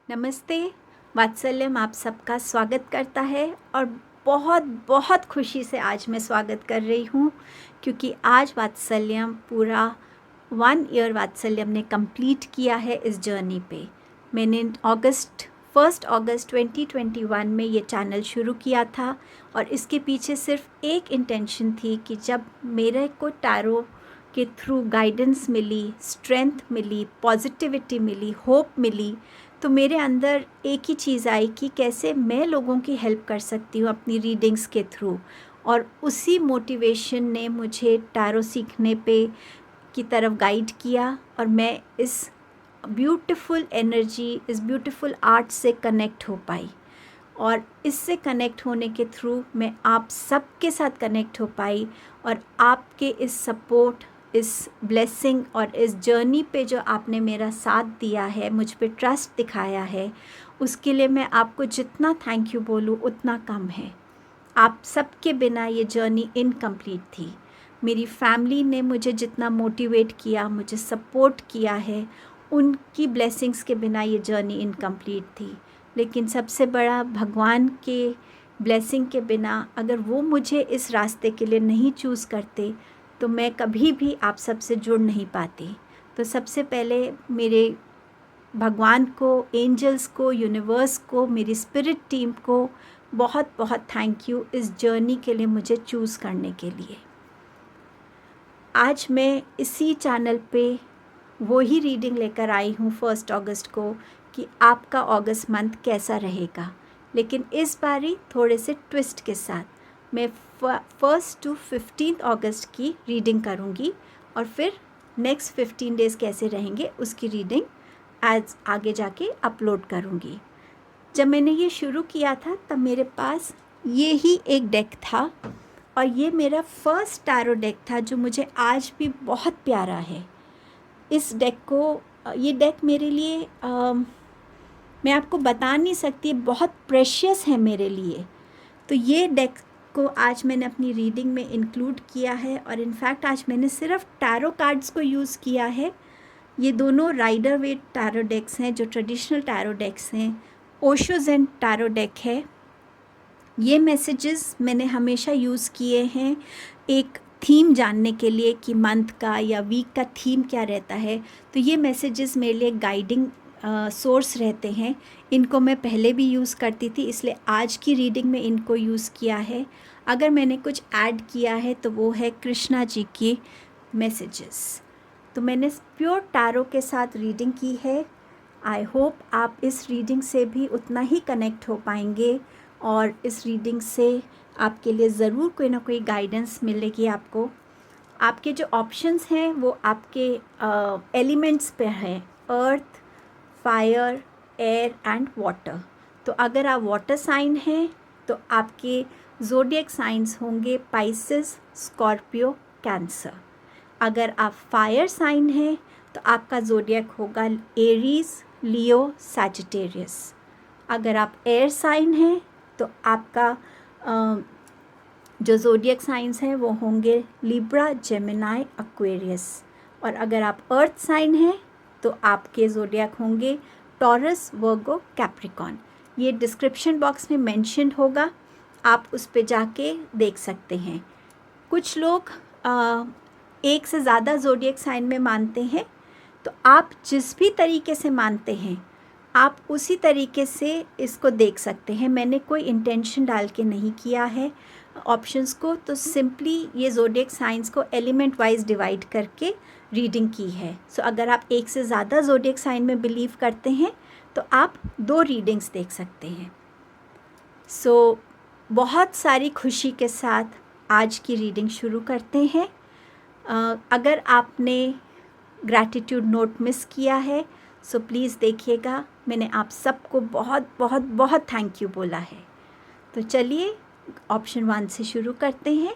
नमस्ते। वात्सल्यम आप सबका स्वागत करता है और बहुत बहुत खुशी से आज मैं स्वागत कर रही हूँ क्योंकि आज वात्सल्यम पूरा 1 ईयर वात्सल्यम ने कंप्लीट किया है इस जर्नी पे। मैंने 1 अगस्त 2021 में ये चैनल शुरू किया था और इसके पीछे सिर्फ एक इंटेंशन थी कि जब मेरे को टैरो के थ्रू गाइडेंस मिली, स्ट्रेंथ मिली, पॉजिटिविटी मिली, होप मिली, तो मेरे अंदर एक ही चीज़ आई कि कैसे मैं लोगों की हेल्प कर सकती हूँ अपनी रीडिंग्स के थ्रू। और उसी मोटिवेशन ने मुझे टैरो सीखने पे की तरफ गाइड किया और मैं इस ब्यूटीफुल एनर्जी, इस ब्यूटीफुल आर्ट से कनेक्ट हो पाई। और इससे कनेक्ट होने के थ्रू मैं आप सबके साथ कनेक्ट हो पाई और आपके इस सपोर्ट, इस ब्लेसिंग और इस जर्नी पे जो आपने मेरा साथ दिया है, मुझ पे ट्रस्ट दिखाया है, उसके लिए मैं आपको जितना थैंक यू बोलूँ उतना कम है। आप सबके बिना ये जर्नी इनकम्प्लीट थी। मेरी फैमिली ने मुझे जितना मोटिवेट किया, मुझे सपोर्ट किया है, उनकी ब्लेसिंग्स के बिना ये जर्नी इनकम्प्लीट थी। लेकिन सबसे बड़ा भगवान के ब्लेसिंग के बिना अगर वो मुझे इस रास्ते के लिए नहीं चूज़ करते तो मैं कभी भी आप सबसे जुड़ नहीं पाती। तो सबसे पहले मेरे भगवान को, एंजल्स को, यूनिवर्स को, मेरी स्पिरिट टीम को बहुत बहुत थैंक यू इस जर्नी के लिए मुझे चूज़ करने के लिए। आज मैं इसी चैनल पे वो ही रीडिंग लेकर आई हूँ 1 अगस्त को कि आपका अगस्त मंथ कैसा रहेगा, लेकिन इस बारी थोड़े से ट्विस्ट के साथ। मैं 1 to 15 अगस्त की रीडिंग करूँगी और फिर नेक्स्ट 15 डेज़ कैसे रहेंगे उसकी रीडिंग आज आगे जाके अपलोड करूँगी। जब मैंने ये शुरू किया था तब मेरे पास ये ही एक डेक था और ये मेरा फर्स्ट टैरो डेक था जो मुझे आज भी बहुत प्यारा है। इस डेक को, ये डेक मेरे लिए मैं आपको बता नहीं सकती, बहुत प्रेशियस है मेरे लिए। तो ये डेक को आज मैंने अपनी रीडिंग में इंक्लूड किया है और इनफैक्ट आज मैंने सिर्फ टैरो कार्ड्स को यूज़ किया है। ये दोनों राइडर वेट टैरो डेक्स हैं जो ट्रेडिशनल टैरो डेक्स हैं। ओशो ज़ेन टैरो डेक है। ये मैसेजेस मैंने हमेशा यूज़ किए हैं एक थीम जानने के लिए कि मंथ का या वीक का थीम क्या रहता है। तो ये मैसेजेस मेरे लिए गाइडिंग सोर्स रहते हैं। इनको मैं पहले भी यूज़ करती थी, इसलिए आज की रीडिंग में इनको यूज़ किया है। अगर मैंने कुछ ऐड किया है तो वो है कृष्णा जी की मैसेजेस। तो मैंने प्योर टैरो के साथ रीडिंग की है। आई होप आप इस रीडिंग से भी उतना ही कनेक्ट हो पाएंगे और इस रीडिंग से आपके लिए ज़रूर कोई ना कोई गाइडेंस मिलेगी आपको। आपके जो ऑप्शंस हैं वो आपके एलिमेंट्स पे हैं, अर्थ, फायर, एयर एंड वाटर। तो अगर आप वाटर साइन हैं तो आपके ज़ोडिएक साइंस होंगे पाइसेस, स्कॉर्पियो, कैंसर। अगर आप फायर साइन हैं तो आपका ज़ोडिएक होगा एरीज, लियो, सैजिटेरियस। अगर आप एयर साइन हैं तो आपका जो ज़ोडिएक साइंस हैं वो होंगे लिब्रा, जेमिनाई, एक्वेरियस। और अगर आप अर्थ साइन हैं तो आपके ज़ोडिएक होंगे टॉरस, वर्गो, कैप्रिकॉन। ये डिस्क्रिप्शन बॉक्स में मेंशन होगा, आप उस पे जाके देख सकते हैं। कुछ लोग एक से ज़्यादा ज़ोडिएक साइन में मानते हैं, तो आप जिस भी तरीके से मानते हैं आप उसी तरीके से इसको देख सकते हैं। मैंने कोई इंटेंशन डाल के नहीं किया है ऑप्शंस को, तो सिंपली ये ज़ोडिएक साइंस को एलिमेंट वाइज डिवाइड करके रीडिंग की है। सो अगर आप एक से ज़्यादा ज़ोडिएक साइन में बिलीव करते हैं तो आप 2 रीडिंग्स देख सकते हैं। सो बहुत सारी खुशी के साथ आज की रीडिंग शुरू करते हैं। अगर आपने ग्रैटिट्यूड नोट मिस किया है सो प्लीज़ देखिएगा, मैंने आप सबको बहुत बहुत बहुत थैंक यू बोला है। तो चलिए ऑप्शन 1 से शुरू करते हैं।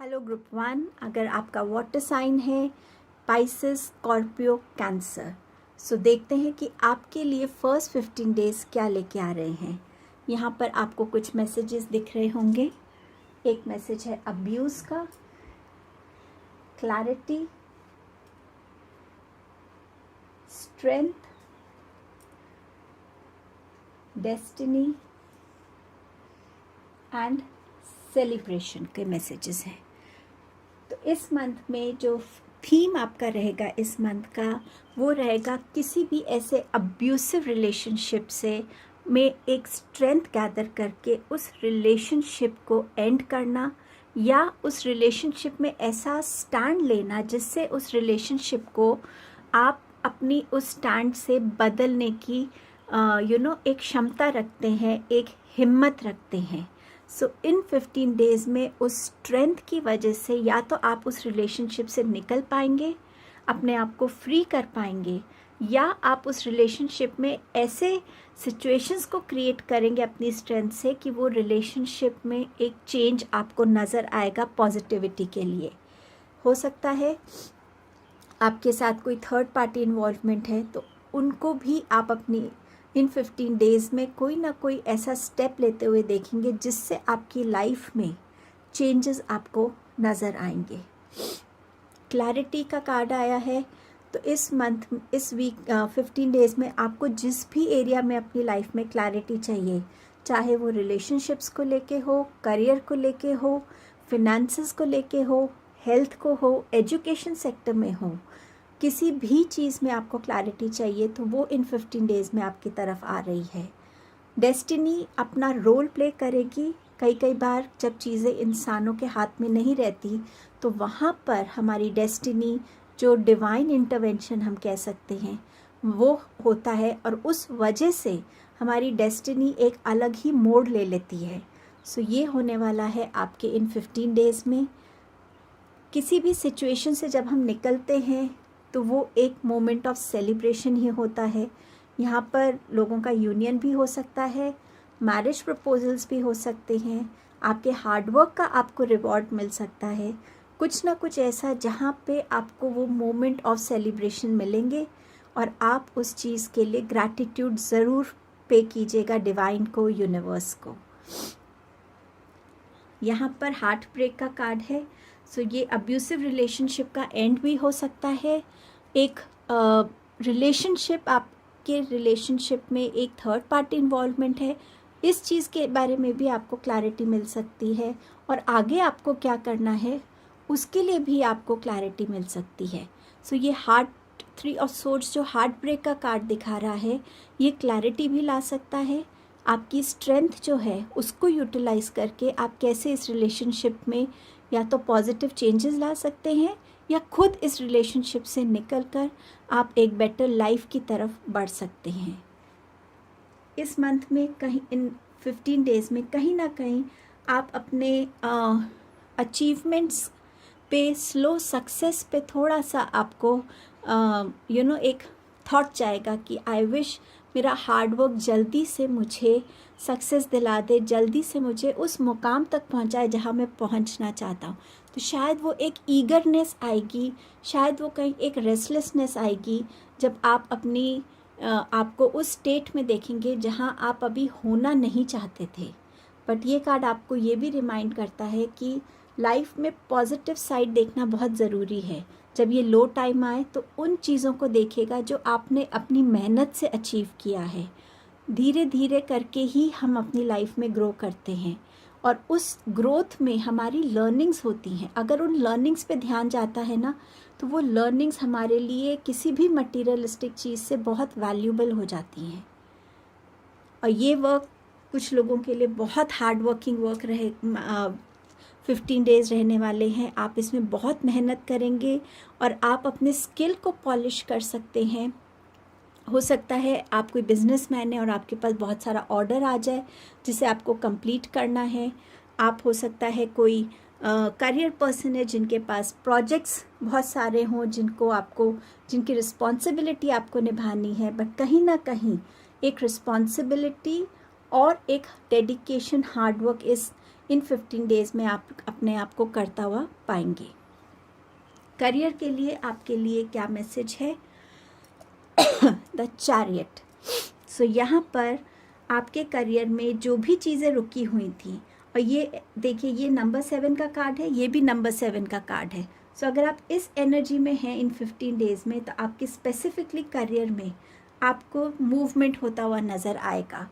हेलो ग्रुप 1, अगर आपका वाटर साइन है पाइसेस, स्कॉर्पियो, कैंसर, सो देखते हैं कि आपके लिए फर्स्ट 15 डेज़ क्या लेके आ रहे हैं। यहाँ पर आपको कुछ मैसेजेस दिख रहे होंगे। एक मैसेज है अब्यूज़ का, clarity, strength, destiny and celebration के मैसेजेस हैं। तो इस मंथ में जो थीम आपका रहेगा इस मंथ का, वो रहेगा किसी भी ऐसे अब्यूसिव रिलेशनशिप से में एक स्ट्रेंथ गैदर करके उस रिलेशनशिप को एंड करना, या उस रिलेशनशिप में ऐसा स्टैंड लेना जिससे उस रिलेशनशिप को आप अपनी उस स्टैंड से बदलने की एक क्षमता रखते हैं, एक हिम्मत रखते हैं। सो इन 15 डेज़ में उस स्ट्रेंथ की वजह से या तो आप उस रिलेशनशिप से निकल पाएंगे, अपने आप को फ्री कर पाएंगे, या आप उस रिलेशनशिप में ऐसे सिचुएशंस को क्रिएट करेंगे अपनी स्ट्रेंथ से कि वो रिलेशनशिप में एक चेंज आपको नज़र आएगा पॉजिटिविटी के लिए। हो सकता है आपके साथ कोई थर्ड पार्टी इन्वॉल्वमेंट है, तो उनको भी आप अपनी इन 15 डेज़ में कोई ना कोई ऐसा स्टेप लेते हुए देखेंगे जिससे आपकी लाइफ में चेंजेस आपको नज़र आएंगे। क्लैरिटी का कार्ड आया है, तो इस वीक 15 डेज़ में आपको जिस भी एरिया में अपनी लाइफ में क्लैरिटी चाहिए, चाहे वो रिलेशनशिप्स को लेके हो, करियर को लेके हो, फिनेंसेस को लेके हो, हेल्थ को हो, एजुकेशन सेक्टर में हो, किसी भी चीज़ में आपको क्लैरिटी चाहिए तो वो इन 15 डेज़ में आपकी तरफ आ रही है। डेस्टिनी अपना रोल प्ले करेगी। कई बार जब चीज़ें इंसानों के हाथ में नहीं रहती तो वहाँ पर हमारी डेस्टिनी, जो डिवाइन इंटरवेंशन हम कह सकते हैं, वो होता है और उस वजह से हमारी डेस्टिनी एक अलग ही मोड़ ले लेती है। सो ये होने वाला है आपके इन 15 डेज़ में। किसी भी सिचुएशन से जब हम निकलते हैं तो वो एक मोमेंट ऑफ सेलिब्रेशन ही होता है। यहाँ पर लोगों का यूनियन भी हो सकता है, मैरिज प्रपोजल्स भी हो सकते हैं, आपके हार्डवर्क का आपको रिवॉर्ड मिल सकता है, कुछ ना कुछ ऐसा जहाँ पे आपको वो मोमेंट ऑफ सेलिब्रेशन मिलेंगे और आप उस चीज़ के लिए ग्रैटिट्यूड ज़रूर पे कीजिएगा डिवाइन को, यूनिवर्स को। यहाँ पर हार्ट ब्रेक का कार्ड है। सो ये अब्यूसिव रिलेशनशिप का एंड भी हो सकता है। एक रिलेशनशिप, आपके रिलेशनशिप में एक थर्ड पार्टी इन्वॉल्वमेंट है, इस चीज़ के बारे में भी आपको क्लैरिटी मिल सकती है और आगे आपको क्या करना है उसके लिए भी आपको क्लैरिटी मिल सकती है। सो ये हार्ट 3 ऑफ सोर्ड्स जो हार्ट ब्रेक का कार्ड दिखा रहा है, ये क्लैरिटी भी ला सकता है। आपकी स्ट्रेंथ जो है उसको यूटिलाइज़ करके आप कैसे इस रिलेशनशिप में या तो पॉजिटिव चेंजेस ला सकते हैं या खुद इस रिलेशनशिप से निकलकर आप एक बेटर लाइफ की तरफ बढ़ सकते हैं। इस मंथ में कहीं इन 15 डेज़ में कहीं ना कहीं आप अपने अचीवमेंट्स पे, स्लो सक्सेस पे थोड़ा सा आपको एक थॉट जाएगा कि आई विश मेरा हार्डवर्क जल्दी से मुझे सक्सेस दिला दे, जल्दी से मुझे उस मुकाम तक पहुंचाए जहां मैं पहुंचना चाहता हूं। तो शायद वो एक ईगरनेस आएगी, शायद वो कहीं एक रेस्टलेसनेस आएगी जब आप अपनी आपको उस स्टेट में देखेंगे जहां आप अभी होना नहीं चाहते थे। बट ये कार्ड आपको ये भी रिमाइंड करता है कि लाइफ में पॉजिटिव साइड देखना बहुत ज़रूरी है। जब ये लो टाइम आए तो उन चीज़ों को देखेगा जो आपने अपनी मेहनत से अचीव किया है। धीरे धीरे करके ही हम अपनी लाइफ में ग्रो करते हैं और उस ग्रोथ में हमारी लर्निंग्स होती हैं। अगर उन लर्निंग्स पे ध्यान जाता है ना, तो वो लर्निंग्स हमारे लिए किसी भी मटीरियलिस्टिक चीज़ से बहुत वैल्यूबल हो जाती हैं। और ये वर्क कुछ लोगों के लिए बहुत हार्ड वर्किंग वर्क 15 डेज़ रहने वाले हैं। आप इसमें बहुत मेहनत करेंगे और आप अपने स्किल को पॉलिश कर सकते हैं। हो सकता है आप कोई बिजनेसमैन है और आपके पास बहुत सारा ऑर्डर आ जाए जिसे आपको कंप्लीट करना है। आप हो सकता है कोई करियर पर्सन है जिनके पास प्रोजेक्ट्स बहुत सारे हों जिनकी रिस्पॉन्सिबिलिटी आपको निभानी है, बट कहीं ना कहीं एक रिस्पॉन्सिबिलिटी और एक डेडिकेशन, हार्डवर्क इन 15 डेज़ में आप अपने आप को करता हुआ पाएंगे। करियर के लिए आपके लिए क्या मैसेज है? The chariot. सो यहाँ पर आपके करियर में जो भी चीज़ें रुकी हुई थी और ये देखिए, ये नंबर 7 का कार्ड है, ये भी नंबर 7 का कार्ड है। सो अगर आप इस एनर्जी में हैं इन 15 डेज़ में, तो आपके स्पेसिफिकली करियर में आपको मूवमेंट होता हुआ नज़र आएगा।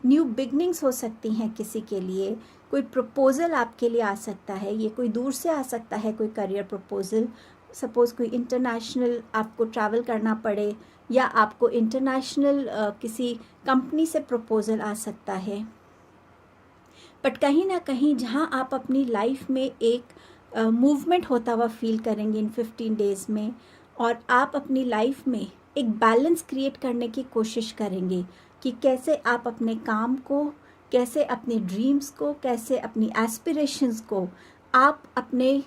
न्यू बिगनिंग्स हो सकती हैं किसी के लिए, कोई प्रपोज़ल आपके लिए आ सकता है, ये कोई दूर से आ सकता है, कोई करियर प्रपोज़ल। सपोज़ कोई इंटरनेशनल आपको ट्रैवल करना पड़े, या आपको इंटरनेशनल किसी कंपनी से प्रपोज़ल आ सकता है। बट कहीं ना कहीं जहाँ आप अपनी लाइफ में एक मूवमेंट होता हुआ फील करेंगे इन 15 डेज़ में, और आप अपनी लाइफ में एक बैलेंस क्रिएट करने की कोशिश करेंगे कि कैसे आप अपने काम को, कैसे अपने ड्रीम्स को, कैसे अपनी एस्पिरेशंस को आप अपने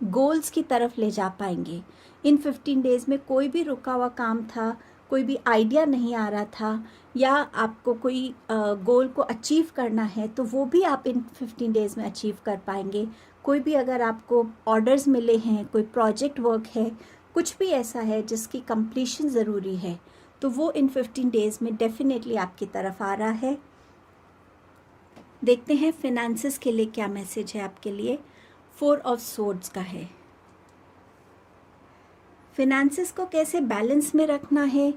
गोल्स की तरफ ले जा पाएंगे। इन 15 डेज़ में कोई भी रुका हुआ काम था, कोई भी आइडिया नहीं आ रहा था, या आपको कोई गोल को अचीव करना है, तो वो भी आप इन 15 डेज़ में अचीव कर पाएंगे। कोई भी अगर आपको ऑर्डर्स मिले हैं, कोई प्रोजेक्ट वर्क है, कुछ भी ऐसा है जिसकी कंप्लीशन ज़रूरी है, तो वो इन 15 डेज़ में डेफिनेटली आपकी तरफ आ रहा है। देखते हैं फिनेंसेस के लिए क्या मैसेज है आपके लिए। 4 ऑफ सोर्ड्स का है। फिनेंसेस को कैसे बैलेंस में रखना है,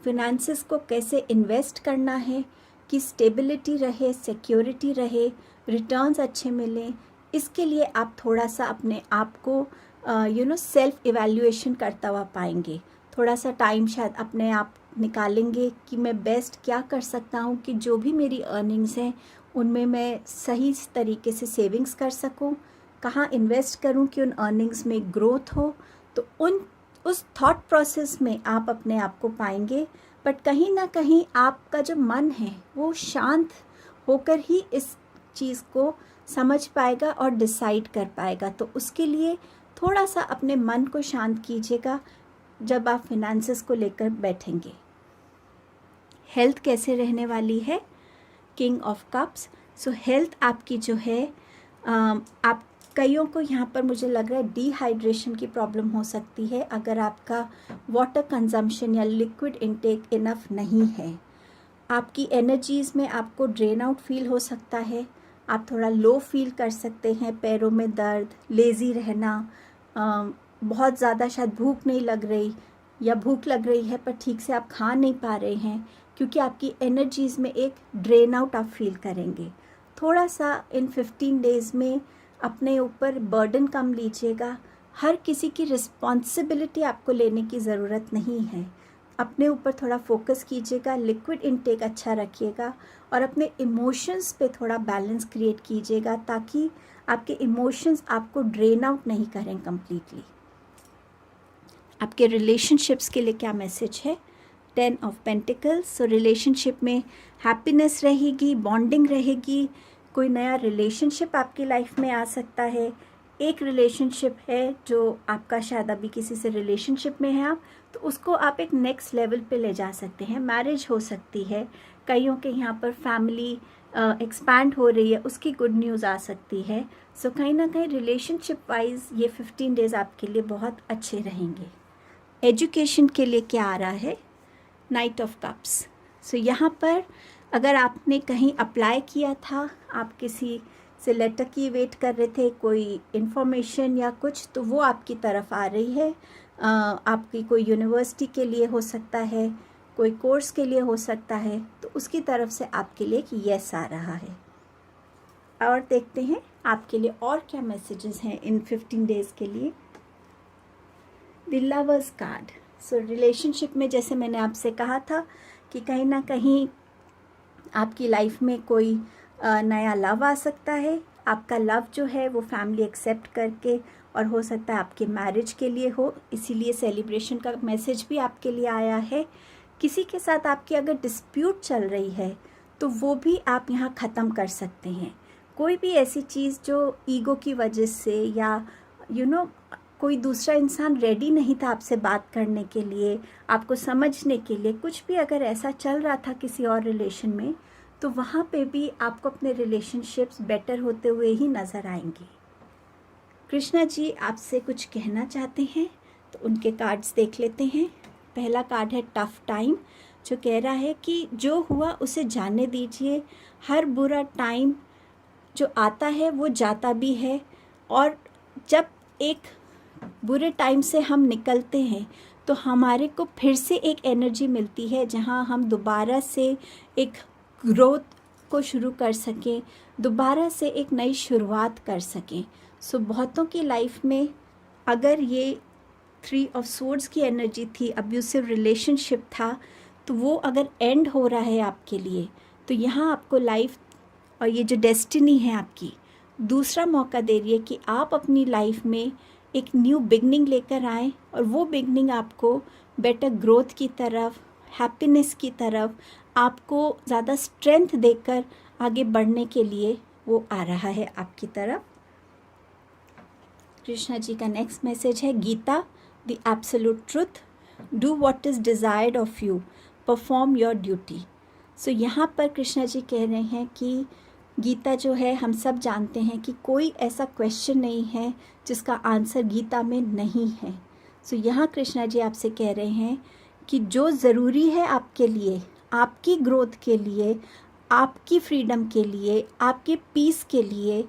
फिनेंसेस को कैसे इन्वेस्ट करना है कि स्टेबिलिटी रहे, सिक्योरिटी रहे, रिटर्न्स अच्छे मिलें, इसके लिए आप थोड़ा सा अपने आप को सेल्फ इवैल्यूएशन करता हुआ पाएंगे। थोड़ा सा टाइम शायद अपने आप निकालेंगे कि मैं बेस्ट क्या कर सकता हूँ कि जो भी मेरी अर्निंग्स हैं उनमें मैं सही तरीके से सेविंग्स कर सकूँ, कहाँ इन्वेस्ट करूँ कि उन अर्निंग्स में ग्रोथ हो। तो उस थॉट प्रोसेस में आप अपने आप को पाएंगे। बट कहीं ना कहीं आपका जो मन है वो शांत होकर ही इस चीज़ को समझ पाएगा और डिसाइड कर पाएगा। तो उसके लिए थोड़ा सा अपने मन को शांत कीजिएगा जब आप फिनेंसेस को लेकर बैठेंगे। हेल्थ कैसे रहने वाली है, king of cups. So health आपकी जो है, आप कईयों को यहाँ पर मुझे लग रहा है डिहाइड्रेशन की प्रॉब्लम हो सकती है अगर आपका वाटर कंजम्पशन या लिक्विड इनटेक इनफ नहीं है। आपकी एनर्जीज़ में आपको ड्रेन आउट फील हो सकता है, आप थोड़ा लो फील कर सकते हैं, पैरों में दर्द, लेज़ी रहना, बहुत ज़्यादा शायद भूख नहीं लग रही, या भूख लग रही है पर ठीक से आप खा नहीं पा रहे हैं, क्योंकि आपकी एनर्जीज़ में एक ड्रेन आउट आप फील करेंगे। थोड़ा सा इन 15 डेज़ में अपने ऊपर बर्डन कम लीजिएगा। हर किसी की रिस्पॉन्सिबिलिटी आपको लेने की ज़रूरत नहीं है। अपने ऊपर थोड़ा फोकस कीजिएगा, लिक्विड इनटेक अच्छा रखिएगा, और अपने इमोशंस पे थोड़ा बैलेंस क्रिएट कीजिएगा ताकि आपके इमोशंस आपको ड्रेन आउट नहीं करें कम्प्लीटली। आपके रिलेशनशिप्स के लिए क्या मैसेज है, 10 ऑफ पेंटिकल्स। सो रिलेशनशिप में हैप्पीनेस रहेगी, बॉन्डिंग रहेगी, कोई नया रिलेशनशिप आपकी लाइफ में आ सकता है। एक रिलेशनशिप है जो आपका शायद अभी किसी से रिलेशनशिप में है आप, तो उसको आप एक नेक्स्ट लेवल पे ले जा सकते हैं। मैरिज हो सकती है, कईयों के यहाँ पर फैमिली एक्सपैंड हो रही है, उसकी गुड न्यूज़ आ सकती है। सो कहीं ना कहीं रिलेशनशिप वाइज ये 15 डेज़ आपके लिए बहुत अच्छे रहेंगे। एजुकेशन के लिए क्या आ रहा है, नाइट ऑफ कप्स। सो यहाँ पर अगर आपने कहीं अप्लाई किया था, आप किसी से लेटर की वेट कर रहे थे, कोई इन्फॉर्मेशन या कुछ, तो वो आपकी तरफ आ रही है। आपकी कोई यूनिवर्सिटी के लिए हो सकता है, कोई कोर्स के लिए हो सकता है, तो उसकी तरफ से आपके लिए एक येस आ रहा है। और देखते हैं आपके लिए और क्या मैसेजेस हैं इन 15 डेज़ के लिए। The lovers card. So relationship में जैसे मैंने आपसे कहा था कि कहीं ना कहीं आपकी लाइफ में कोई नया लव आ सकता है। आपका लव जो है वो फैमिली एक्सेप्ट करके, और हो सकता है आपके मैरिज के लिए हो, इसीलिए सेलिब्रेशन का मैसेज भी आपके लिए आया है। किसी के साथ आपकी अगर डिस्प्यूट चल रही है तो वो भी आप यहाँ ख़त्म कर सकते हैं। कोई भी ऐसी चीज़ जो ईगो की वजह से, या कोई दूसरा इंसान रेडी नहीं था आपसे बात करने के लिए, आपको समझने के लिए, कुछ भी अगर ऐसा चल रहा था किसी और रिलेशन में, तो वहाँ पे भी आपको अपने रिलेशनशिप्स बेटर होते हुए ही नज़र आएंगे। कृष्णा जी आपसे कुछ कहना चाहते हैं, तो उनके कार्ड्स देख लेते हैं। पहला कार्ड है टफ टाइम, जो कह रहा है कि जो हुआ उसे जाने दीजिए। हर बुरा टाइम जो आता है वो जाता भी है, और जब एक बुरे टाइम से हम निकलते हैं तो हमारे को फिर से एक एनर्जी मिलती है जहाँ हम दोबारा से एक ग्रोथ को शुरू कर सकें, दोबारा से एक नई शुरुआत कर सकें। सो बहुतों की लाइफ में अगर ये 3 ऑफ सोर्ड्स की एनर्जी थी, अब्यूसिव रिलेशनशिप था, तो वो अगर एंड हो रहा है आपके लिए, तो यहाँ आपको लाइफ और ये जो डेस्टिनी है आपकी दूसरा मौका दे रही है कि आप अपनी लाइफ में एक न्यू बिगनिंग लेकर आएँ, और वो बिगनिंग आपको बेटर ग्रोथ की तरफ, हैप्पीनेस की तरफ, आपको ज़्यादा स्ट्रेंथ देकर आगे बढ़ने के लिए वो आ रहा है आपकी तरफ। कृष्णा जी का नेक्स्ट मैसेज है Gita, the absolute truth, do what is desired of you, perform your duty. So यहाँ पर कृष्णा जी कह रहे हैं कि गीता जो है, हम सब जानते हैं कि कोई ऐसा क्वेश्चन नहीं है जिसका आंसर गीता में नहीं है। सो यहाँ कृष्णा जी आपसे कह रहे हैं कि जो ज़रूरी है आपके लिए, आपकी ग्रोथ के लिए, आपकी फ्रीडम के लिए, आपके पीस के लिए,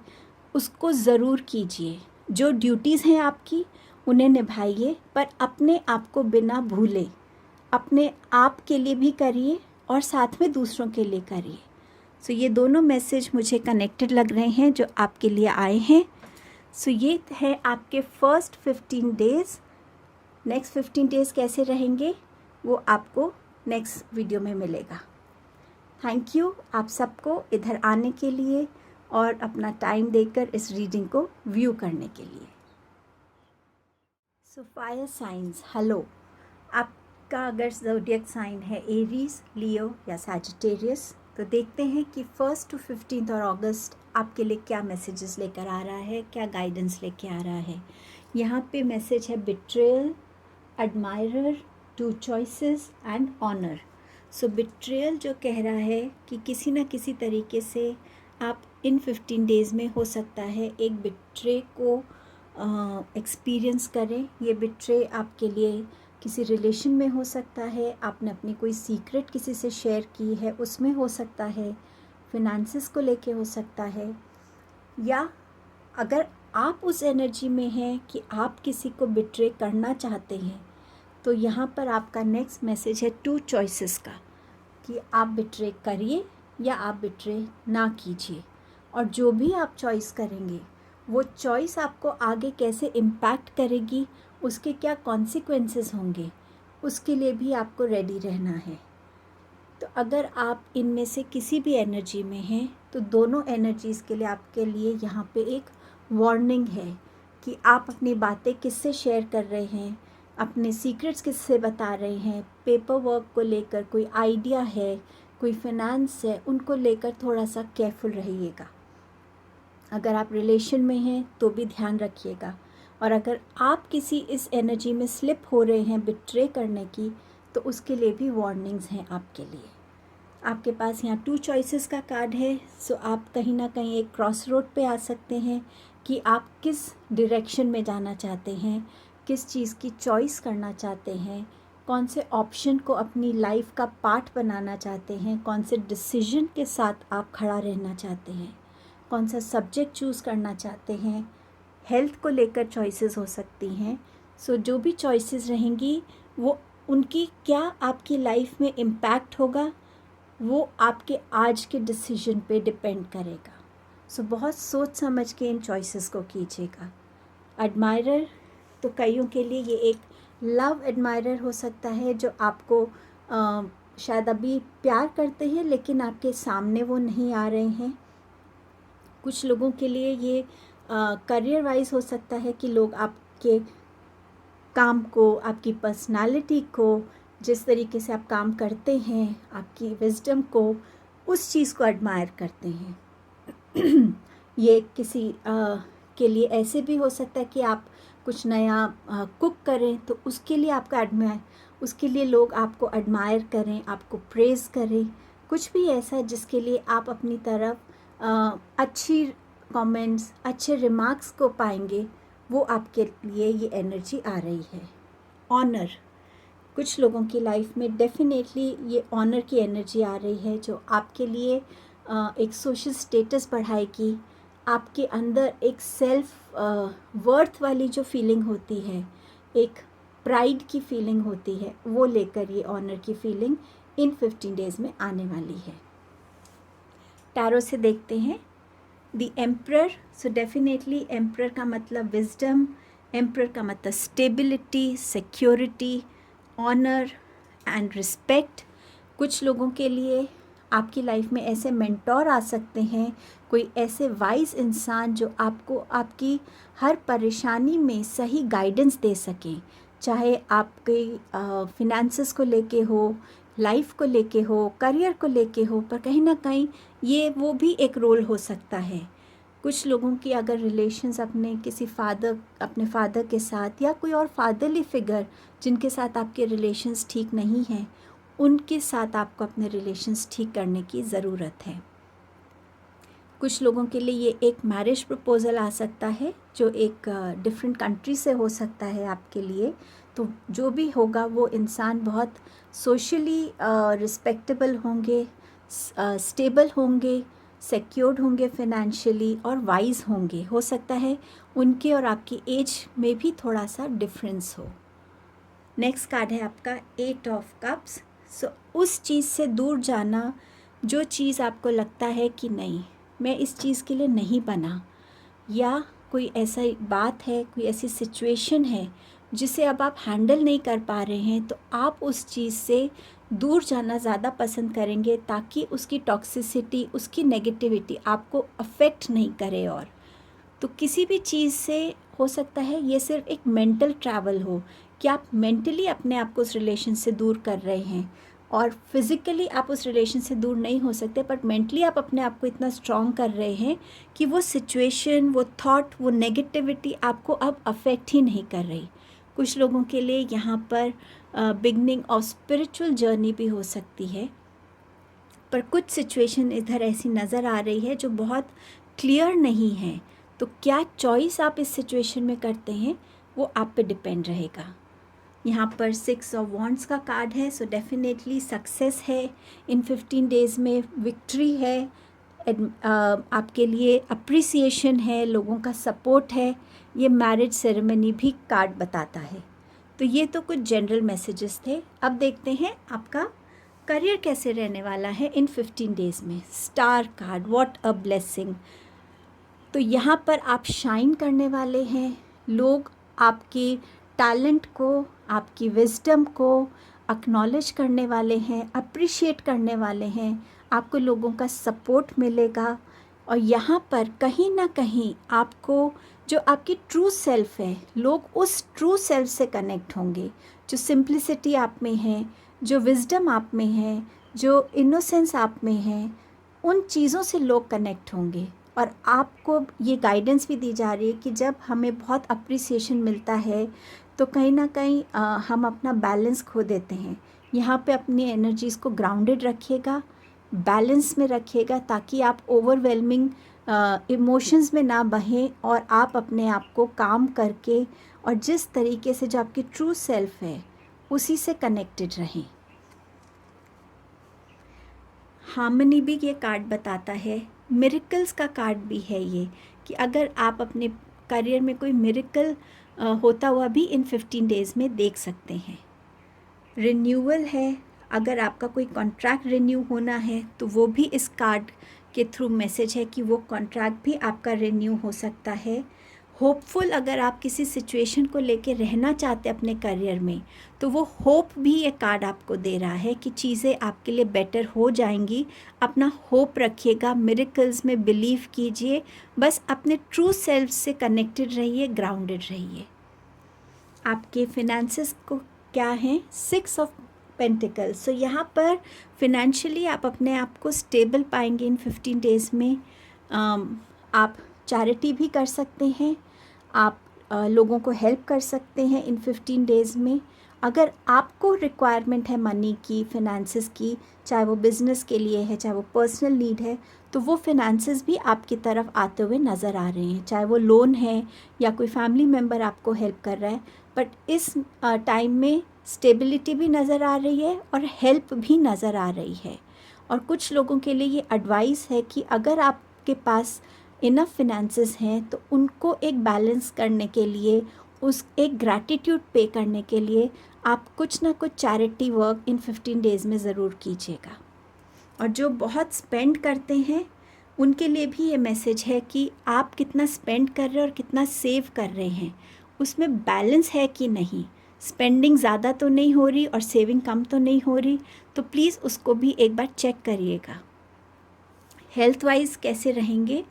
उसको ज़रूर कीजिए। जो ड्यूटीज़ हैं आपकी उन्हें निभाइए, पर अपने आप को बिना भूले अपने आप के लिए भी करिए और साथ में दूसरों के लिए करिए। सो ये दोनों मैसेज मुझे कनेक्टेड लग रहे हैं जो आपके लिए आए हैं। सो ये है आपके फर्स्ट 15 डेज़। नेक्स्ट 15 डेज़ कैसे रहेंगे वो आपको नेक्स्ट वीडियो में मिलेगा। थैंक यू आप सबको इधर आने के लिए और अपना टाइम देकर इस रीडिंग को व्यू करने के लिए। So fire science, hello. आपका अगर ज़ोडिएक साइन है एरीज, लियो या सैजिटेरियस, तो देखते हैं कि 1 to 15 और अगस्त आपके लिए क्या मैसेजेस लेकर आ रहा है, क्या गाइडेंस लेके आ रहा है। यहाँ पे मैसेज है betrayal, admirer, 2 choices and honour. So betrayal जो कह रहा है कि किसी न किसी तरीके से आप इन 15 डेज़ में हो सकता है एक बिट्रे को एक्सपीरियंस करें। ये बिट्रे आपके लिए किसी रिलेशन में हो सकता है, आपने अपनी कोई सीक्रेट किसी से शेयर की है उसमें हो सकता है, फिनेंसेस को लेके हो सकता है, या अगर आप उस एनर्जी में हैं कि आप किसी को बिट्रे करना चाहते हैं, तो यहाँ पर आपका नेक्स्ट मैसेज है 2 चॉइसेस का, कि आप बिट्रे करिए या आप बिट्रे ना कीजिए। और जो भी आप चॉइस करेंगे वो चॉइस आपको आगे कैसे इम्पैक्ट करेगी, उसके क्या कॉन्सिक्वेंसेस होंगे, उसके लिए भी आपको रेडी रहना है। तो अगर आप इनमें से किसी भी एनर्जी में हैं तो दोनों एनर्जीज़ के लिए आपके लिए यहाँ पे एक वार्निंग है कि आप अपनी बातें किससे शेयर कर रहे हैं, अपने सीक्रेट्स किससे बता रहे हैं, पेपर वर्क को लेकर कोई आइडिया है, कोई फाइनेंस है, उनको लेकर थोड़ा सा केयरफुल रहिएगा। अगर आप रिलेशन में हैं तो भी ध्यान रखिएगा, और अगर आप किसी इस एनर्जी में स्लिप हो रहे हैं बिट्रे करने की, तो उसके लिए भी वार्निंग्स हैं आपके लिए। आपके पास यहाँ 2 चॉइसेस का कार्ड है। सो आप कहीं ना कहीं एक क्रॉस रोड पे आ सकते हैं कि आप किस डायरेक्शन में जाना चाहते हैं, किस चीज़ की चॉइस करना चाहते हैं, कौन से ऑप्शन को अपनी लाइफ का पार्ट बनाना चाहते हैं, कौन से डिसीजन के साथ आप खड़ा रहना चाहते हैं, कौन सा सब्जेक्ट चूज़ करना चाहते हैं। हेल्थ को लेकर चॉइसेस हो सकती हैं। सो जो भी चॉइसेस रहेंगी वो उनकी क्या आपकी लाइफ में इम्पैक्ट होगा, वो आपके आज के डिसीजन पे डिपेंड करेगा। सो बहुत सोच समझ के इन चॉइसेस को कीजिएगा। एडमायरर, तो कईयों के लिए ये एक लव एडमायरर हो सकता है जो आपको शायद अभी प्यार करते हैं लेकिन आपके सामने वो नहीं आ रहे हैं। कुछ लोगों के लिए ये करियर वाइज हो सकता है कि लोग आपके काम को, आपकी पर्सनालिटी को, जिस तरीके से आप काम करते हैं, आपकी विजडम को, उस चीज़ को एडमायर करते हैं। ये किसी के लिए ऐसे भी हो सकता है कि आप कुछ नया कुक करें तो उसके लिए आपका उसके लिए लोग आपको एडमायर करें, आपको प्रेज़ करें। कुछ भी ऐसा जिसके लिए आप अपनी तरफ अच्छी कमेंट्स, अच्छे रिमार्क्स को पाएंगे, वो आपके लिए ये एनर्जी आ रही है। ऑनर, कुछ लोगों की लाइफ में डेफिनेटली ये ऑनर की एनर्जी आ रही है जो आपके लिए एक सोशल स्टेटस बढ़ाएगी, आपके अंदर एक सेल्फ वर्थ वाली जो फीलिंग होती है, एक प्राइड की फीलिंग होती है, वो लेकर ये ऑनर की फीलिंग इन 15 डेज़ में आने वाली है। टैरो से देखते हैं the emperor. So definitely emperor का मतलब विजडम, एम्परर का मतलब stability, security, honour and respect. कुछ लोगों के लिए आपकी लाइफ में ऐसे मेंटोर आ सकते हैं, कोई ऐसे वाइज इंसान जो आपको आपकी हर परेशानी में सही गाइडेंस दे सकें, चाहे आपके फिनेंसेस को लेके हो, लाइफ को लेके हो, करियर को लेके हो, पर कहीं ना कहीं ये वो भी एक रोल हो सकता है। कुछ लोगों की अगर रिलेशंस अपने फादर के साथ या कोई और फादरली फिगर जिनके साथ आपके रिलेशंस ठीक नहीं हैं, उनके साथ आपको अपने रिलेशंस ठीक करने की ज़रूरत है। कुछ लोगों के लिए ये एक मैरिज प्रपोज़ल आ सकता है जो एक डिफरेंट कंट्री से हो सकता है आपके लिए। तो जो भी होगा वो इंसान बहुत सोशली रिस्पेक्टेबल होंगे, स्टेबल होंगे, सिक्योर्ड होंगे फिनेंशियली और वाइज होंगे। हो सकता है उनके और आपकी एज में भी थोड़ा सा डिफरेंस हो। नेक्स्ट कार्ड है आपका 8 ऑफ कप्स। सो उस चीज़ से दूर जाना जो चीज़ आपको लगता है कि नहीं, मैं इस चीज़ के लिए नहीं बना, या कोई ऐसा बात है, कोई ऐसी सिचुएशन है जिसे अब आप हैंडल नहीं कर पा रहे हैं, तो आप उस चीज़ से दूर जाना ज़्यादा पसंद करेंगे ताकि उसकी टॉक्सिसिटी, उसकी नेगेटिविटी आपको अफेक्ट नहीं करे। और तो किसी भी चीज़ से हो सकता है ये सिर्फ एक मेंटल ट्रैवल हो कि आप मेंटली अपने आप को उस रिलेशन से दूर कर रहे हैं, और फिज़िकली आप उस रिलेशन से दूर नहीं हो सकते, बट मेंटली आप अपने आप को इतना स्ट्रॉन्ग कर रहे हैं कि वो सिचुएशन, वो थॉट, वो नेगेटिविटी आपको अब अफेक्ट ही नहीं कर रही। कुछ लोगों के लिए यहाँ पर बिगनिंग ऑफ स्पिरिचुअल जर्नी भी हो सकती है, पर कुछ सिचुएशन इधर ऐसी नज़र आ रही है जो बहुत क्लियर नहीं है। तो क्या चॉइस आप इस सिचुएशन में करते हैं वो आप पे डिपेंड रहेगा। यहाँ पर 6 ऑफ वॉन्ड्स का कार्ड है। सो डेफिनेटली सक्सेस है इन 15 डेज़ में, विक्ट्री है, आपके लिए अप्रिसिएशन है, लोगों का सपोर्ट है। ये मैरिज सेरेमनी भी कार्ड बताता है। तो ये तो कुछ जनरल मैसेजेस थे। अब देखते हैं आपका करियर कैसे रहने वाला है इन 15 डेज़ में। Star card, what a blessing. तो यहाँ पर आप शाइन करने वाले हैं, लोग आपके टैलेंट को, आपकी विजडम को एक्नॉलेज करने वाले हैं, अप्रिशिएट करने वाले हैं, आपको लोगों का सपोर्ट मिलेगा। और यहाँ पर कहीं ना कहीं आपको जो आपकी ट्रू सेल्फ है, लोग उस ट्रू सेल्फ से कनेक्ट होंगे, जो सिंप्लिसिटी आप में है, जो विजडम आप में है, जो इनोसेंस आप में है, उन चीज़ों से लोग कनेक्ट होंगे। और आपको ये गाइडेंस भी दी जा रही है कि जब हमें बहुत अप्रिसिएशन मिलता है तो कहीं ना कहीं हम अपना बैलेंस खो देते हैं। यहाँ पे अपनी एनर्जीज़ को ग्राउंडेड रखिएगा, बैलेंस में रखिएगा, ताकि आप ओवरवेलमिंग इमोशंस में ना बहें और आप अपने आप को काम करके और जिस तरीके से जो आपकी ट्रू सेल्फ है उसी से कनेक्टेड रहें। हार्मनी भी ये कार्ड बताता है, मिरेकल्स का कार्ड भी है ये, कि अगर आप अपने करियर में कोई मिरेकल होता हुआ भी इन 15 डेज़ में देख सकते हैं। रिन्यूअल है, अगर आपका कोई कॉन्ट्रैक्ट रिन्यू होना है तो वो भी इस कार्ड के थ्रू मैसेज है कि वो कॉन्ट्रैक्ट भी आपका रिन्यू हो सकता है। होपफुल, अगर आप किसी सिचुएशन को लेके रहना चाहते हैं अपने करियर में, तो वो होप भी ये कार्ड आपको दे रहा है कि चीज़ें आपके लिए बेटर हो जाएंगी। अपना होप रखिएगा, मिरेकल्स में बिलीव कीजिए, बस अपने ट्रू सेल्फ से कनेक्टेड रहिए, ग्राउंडेड रहिए। आपके फिनेंसेस को क्या हैं, 6 ऑफ पेंटिकल्स। सो यहाँ पर फिनेंशियली आप अपने आप को स्टेबल पाएंगे इन 15 डेज़ में। आप चैरिटी भी कर सकते हैं, आप लोगों को हेल्प कर सकते हैं इन 15 डेज़ में। अगर आपको रिक्वायरमेंट है मनी की, फिनेंसेस की, चाहे वो बिज़नेस के लिए है, चाहे वो पर्सनल नीड है, तो वो फिनेंसेस भी आपकी तरफ आते हुए नज़र आ रहे हैं, चाहे वो लोन है या कोई फैमिली मेम्बर आपको हेल्प कर रहा है। बट इस टाइम में स्टेबिलिटी भी नज़र आ रही है और हेल्प भी नज़र आ रही है। और कुछ लोगों के लिए ये एडवाइस है कि अगर आपके पास इनफ फिनेंसेस हैं, तो उनको एक बैलेंस करने के लिए, उस एक ग्रैटिट्यूड पे करने के लिए आप कुछ ना कुछ चैरिटी वर्क इन 15 डेज़ में ज़रूर कीजिएगा। और जो बहुत स्पेंड करते हैं उनके लिए भी ये मैसेज है कि आप कितना स्पेंड कर रहे हैं और कितना सेव कर रहे हैं, उसमें बैलेंस है कि नहीं। स्पेंडिंग ज़्यादा तो नहीं हो रही और सेविंग कम तो नहीं हो रही, तो प्लीज़ उसको भी एक बार चेक करिएगा। हेल्थ वाइज कैसे रहेंगे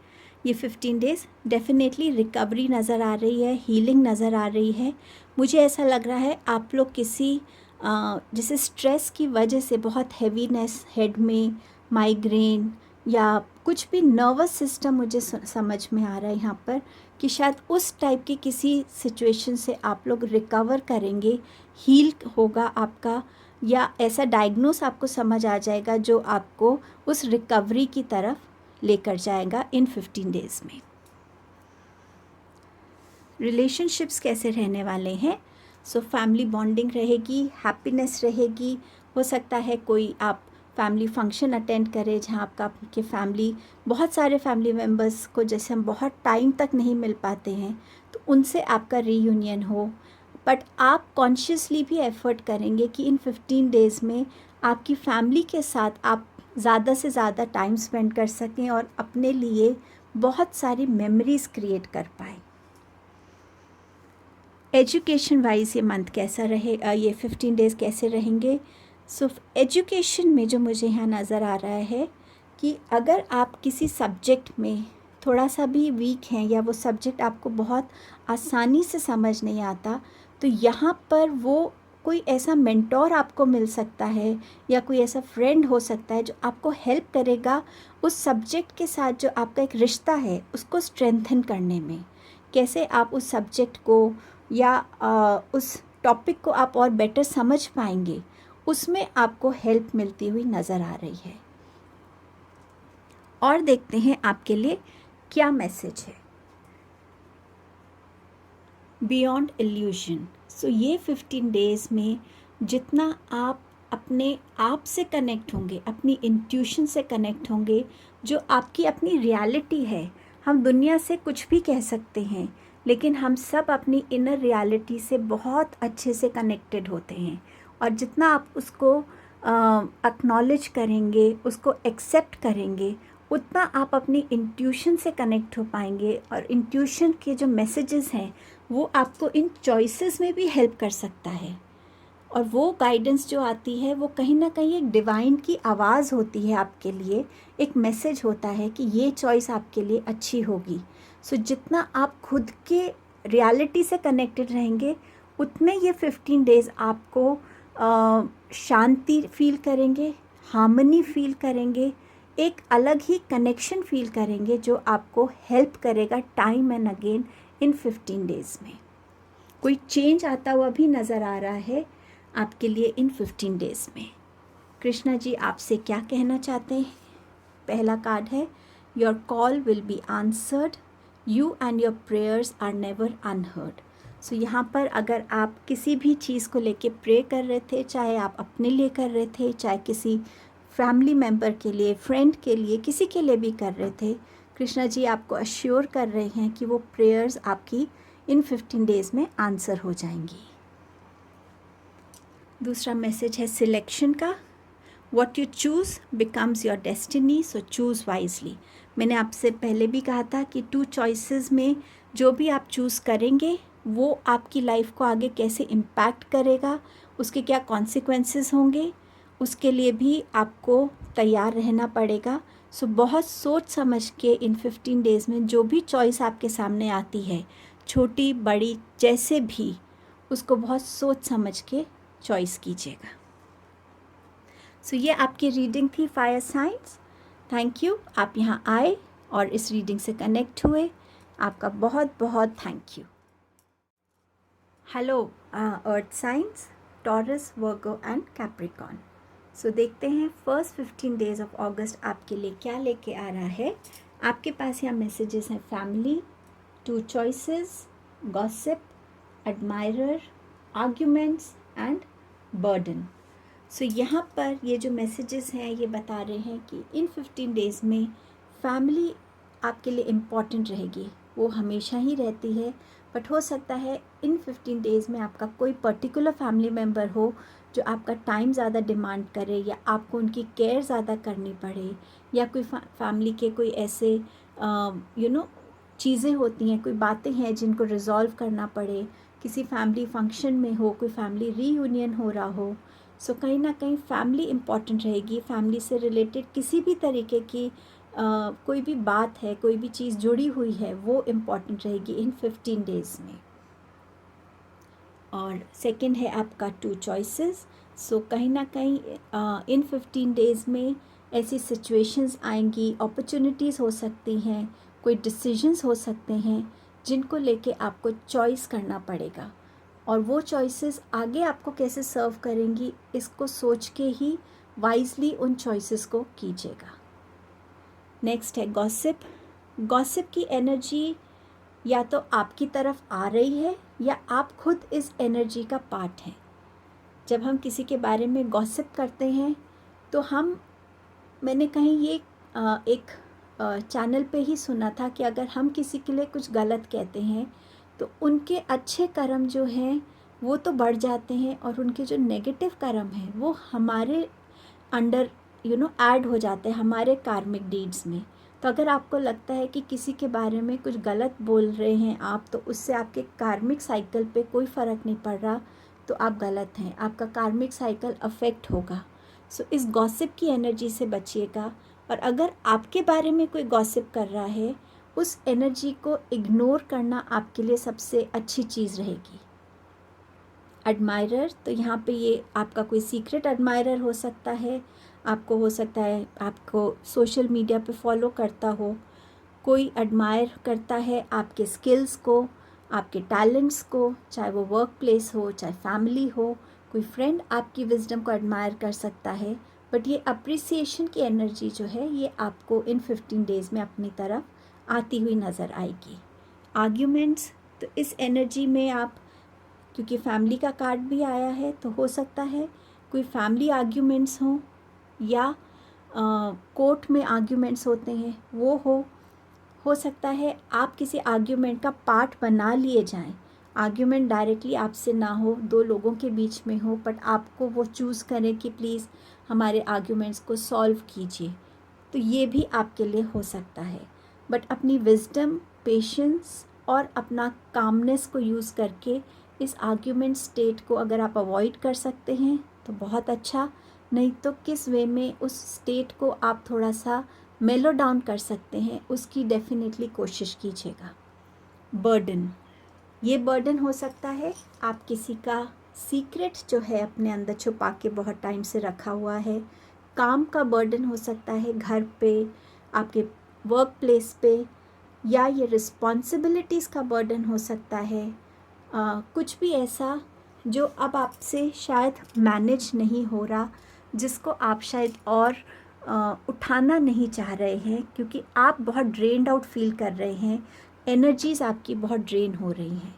ये 15 डेज़? डेफिनेटली रिकवरी नज़र आ रही है, हीलिंग नज़र आ रही है। मुझे ऐसा लग रहा है आप लोग किसी जैसे स्ट्रेस की वजह से बहुत हैवीनेस हेड में, माइग्रेन या कुछ भी नर्वस सिस्टम, मुझे समझ में आ रहा है यहाँ पर कि शायद उस टाइप की किसी सिचुएशन से आप लोग रिकवर करेंगे, हील होगा आपका, या ऐसा डायग्नोस आपको समझ आ जाएगा जो आपको उस रिकवरी की तरफ लेकर जाएगा इन 15 डेज़ में। रिलेशनशिप्स कैसे रहने वाले हैं? सो फैमिली बॉन्डिंग रहेगी, हैप्पीनेस रहेगी। हो सकता है कोई आप फैमिली फंक्शन अटेंड करें जहाँ आपके फैमिली, बहुत सारे फैमिली मेम्बर्स को जैसे हम बहुत टाइम तक नहीं मिल पाते हैं, तो उनसे आपका रीयूनियन हो। बट आप कॉन्शियसली भी एफर्ट करेंगे कि इन 15 डेज़ में आपकी फैमिली के साथ आप ज़्यादा से ज़्यादा टाइम स्पेंड कर सकें और अपने लिए बहुत सारी मेमोरीज़ क्रिएट कर पाएँ। एजुकेशन वाइज ये मंथ कैसा रहे, ये 15 डेज़ कैसे रहेंगे? सो एजुकेशन में जो मुझे यहाँ नज़र आ रहा है कि अगर आप किसी सब्जेक्ट में थोड़ा सा भी वीक हैं या वो सब्जेक्ट आपको बहुत आसानी से समझ नहीं आता, तो यहाँ पर वो कोई ऐसा मेंटोर आपको मिल सकता है या कोई ऐसा फ्रेंड हो सकता है जो आपको हेल्प करेगा उस सब्जेक्ट के साथ, जो आपका एक रिश्ता है उसको स्ट्रेंथन करने में। कैसे आप उस सब्जेक्ट को या उस टॉपिक को आप और बेटर समझ पाएंगे, उसमें आपको हेल्प मिलती हुई नज़र आ रही है। और देखते हैं आपके लिए क्या मैसेज है। Beyond illusion. सो ये 15 डेज़ में जितना आप अपने आप से कनेक्ट होंगे, अपनी इंट्यूशन से कनेक्ट होंगे, जो आपकी अपनी रियलिटी है, हम दुनिया से कुछ भी कह सकते हैं लेकिन हम सब अपनी इनर रियलिटी से बहुत अच्छे से कनेक्टेड होते हैं। और जितना आप उसको एक्नॉलेज करेंगे, उसको एक्सेप्ट करेंगे, उतना आप अपनी इंट्यूशन से कनेक्ट हो पाएंगे। और इंट्यूशन के जो मैसेजेस हैं वो आपको इन चॉइसेस में भी हेल्प कर सकता है। और वो गाइडेंस जो आती है वो कहीं ना कहीं एक डिवाइन की आवाज़ होती है आपके लिए, एक मैसेज होता है कि ये चॉइस आपके लिए अच्छी होगी। सो जितना आप खुद के रियलिटी से कनेक्टेड रहेंगे, उतने ये 15 डेज़ आपको शांति फील करेंगे, हार्मनी फील करेंगे, एक अलग ही कनेक्शन फील करेंगे जो आपको हेल्प करेगा time and again in 15 days में। कोई चेंज आता हुआ भी नज़र आ रहा है आपके लिए इन 15 डेज़ में। कृष्णा जी आपसे क्या कहना चाहते हैं? पहला कार्ड है, your call will be answered, you and your prayers are never unheard. So यहाँ पर अगर आप किसी भी चीज़ को लेके प्रे कर रहे थे, चाहे आप अपने लिए कर रहे थे, चाहे किसी फैमिली मेम्बर के लिए, फ्रेंड के लिए, किसी के लिए भी कर रहे थे, कृष्णा जी आपको अश्योर कर रहे हैं कि वो प्रेयर्स आपकी इन 15 डेज़ में आंसर हो जाएंगी। दूसरा मैसेज है सिलेक्शन का, what you choose becomes your destiny, so choose wisely. मैंने आपसे पहले भी कहा था कि 2 चॉइसेस में जो भी आप चूज़ करेंगे वो आपकी लाइफ को आगे कैसे इम्पैक्ट करेगा, उसके क्या कॉन्सिक्वेंसेस होंगे, उसके लिए भी आपको तैयार रहना पड़ेगा। सो बहुत सोच समझ के इन 15 डेज़ में जो भी चॉइस आपके सामने आती है, छोटी बड़ी जैसे भी, उसको बहुत सोच समझ के चॉइस कीजिएगा। सो ये आपकी रीडिंग थी फायर साइंस। थैंक यू, आप यहाँ आए और इस रीडिंग से कनेक्ट हुए, आपका बहुत बहुत thank you. Hello earth signs, Taurus, Virgo and Capricorn. So देखते हैं फर्स्ट 15 डेज़ ऑफ अगस्त आपके लिए क्या लेके आ रहा है। आपके पास यहाँ मैसेजेस हैं family, 2 choices, gossip, admirer, arguments and burden. So यहाँ पर ये जो मैसेजेस हैं ये बता रहे हैं कि इन 15 डेज़ में फैमिली आपके लिए इम्पॉर्टेंट रहेगी, वो हमेशा ही रहती है, बट हो सकता है इन 15 डेज़ में आपका कोई पर्टिकुलर फैमिली मेम्बर हो जो आपका टाइम ज़्यादा डिमांड करे, या आपको उनकी केयर ज़्यादा करनी पड़े, या कोई फैमिली के कोई ऐसे चीज़ें होती हैं, कोई बातें हैं जिनको रिजॉल्व करना पड़े, किसी फैमिली फंक्शन में हो, कोई फैमिली रीयूनियन हो रहा हो। सो कहीं ना कहीं फैमिली इम्पॉर्टेंट रहेगी। फैमिली से रिलेटेड किसी भी तरीके की कोई भी बात है, कोई भी चीज़ जुड़ी हुई है, वो इम्पॉर्टेंट रहेगी इन 15 डेज़ में। और सेकंड है आपका 2 चॉइसेस। सो कहीं ना कहीं इन 15 डेज़ में ऐसी सिचुएशंस आएंगी, अपॉर्चुनिटीज़ हो सकती हैं, कोई डिसीजंस हो सकते हैं जिनको लेके आपको चॉइस करना पड़ेगा, और वो चॉइसेस आगे आपको कैसे सर्व करेंगी इसको सोच के ही वाइजली उन चॉइसेस को कीजिएगा। नेक्स्ट है गॉसिप। गॉसिप की एनर्जी या तो आपकी तरफ आ रही है या आप खुद इस एनर्जी का पार्ट हैं। जब हम किसी के बारे में गॉसिप करते हैं तो मैंने कहीं ये एक चैनल पे ही सुना था कि अगर हम किसी के लिए कुछ गलत कहते हैं तो उनके अच्छे कर्म जो हैं वो तो बढ़ जाते हैं, और उनके जो नेगेटिव कर्म हैं वो हमारे अंडर ऐड हो जाते हैं, हमारे कार्मिक डीड्स में। तो अगर आपको लगता है कि किसी के बारे में कुछ गलत बोल रहे हैं आप, तो उससे आपके कार्मिक साइकिल पे कोई फ़र्क नहीं पड़ रहा, तो आप गलत हैं, आपका कार्मिक साइकिल अफेक्ट होगा। सो इस गॉसिप की एनर्जी से बचिएगा। और अगर आपके बारे में कोई गॉसिप कर रहा है, उस एनर्जी को इग्नोर करना आपके लिए सबसे अच्छी चीज़ रहेगी। एडमायरर, तो यहाँ पे ये आपका कोई सीक्रेट एडमायरर हो सकता है, आपको हो सकता है आपको सोशल मीडिया पे फॉलो करता हो, कोई एडमायर करता है आपके स्किल्स को, आपके टैलेंट्स को, चाहे वो वर्क प्लेस हो, चाहे फैमिली हो, कोई फ्रेंड आपकी विजडम को एडमायर कर सकता है। बट ये अप्रिसिएशन की एनर्जी जो है ये आपको इन 15 डेज़ में अपनी तरफ आती हुई नज़र आएगी। आर्ग्यूमेंट्स, तो इस एनर्जी में आप, क्योंकि फैमिली का कार्ड भी आया है, तो हो सकता है कोई फैमिली आर्ग्यूमेंट्स हों, या कोर्ट में आर्ग्यूमेंट्स होते हैं वो हो सकता है आप किसी आर्ग्यूमेंट का पार्ट बना लिए जाएं। आर्ग्यूमेंट डायरेक्टली आपसे ना हो, दो लोगों के बीच में हो, बट आपको वो चूज़ करें कि प्लीज़ हमारे आर्ग्यूमेंट्स को सॉल्व कीजिए, तो ये भी आपके लिए हो सकता है। बट अपनी विजडम, पेशेंस और अपना कामनेस को यूज़ करके इस आर्ग्यूमेंट स्टेट को अगर आप अवॉइड कर सकते हैं तो बहुत अच्छा, नहीं तो किस वे में उस स्टेट को आप थोड़ा सा मेलो डाउन कर सकते हैं, उसकी डेफिनेटली कोशिश कीजिएगा। बर्डन, ये बर्डन हो सकता है आप किसी का सीक्रेट जो है अपने अंदर छुपा के बहुत टाइम से रखा हुआ है। काम का बर्डन हो सकता है, घर पे, आपके वर्क प्लेस पे, या ये रिस्पॉन्सिबिलिटीज़ का बर्डन हो सकता है। कुछ भी ऐसा जो अब आपसे शायद मैनेज नहीं हो रहा, जिसको आप शायद और उठाना नहीं चाह रहे हैं, क्योंकि आप बहुत ड्रेन्ड आउट फील कर रहे हैं, एनर्जीज़ आपकी बहुत ड्रेन हो रही हैं।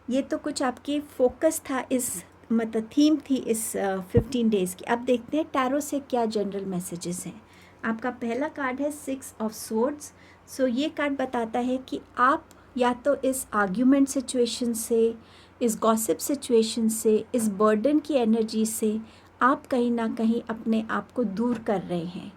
ये तो कुछ आपकी फोकस था, इस मतलब थीम थी इस 15 डेज़ की। अब देखते हैं टैरो से क्या जनरल मैसेजेस हैं। आपका पहला कार्ड है 6 ऑफ स्वॉर्ड्स। सो ये कार्ड बताता है कि आप या तो इस आर्ग्यूमेंट सिचुएशन से, इस गॉसिप सिचुएशन से, इस बर्डन की एनर्जी से आप कहीं ना कहीं अपने आप को दूर कर रहे हैं।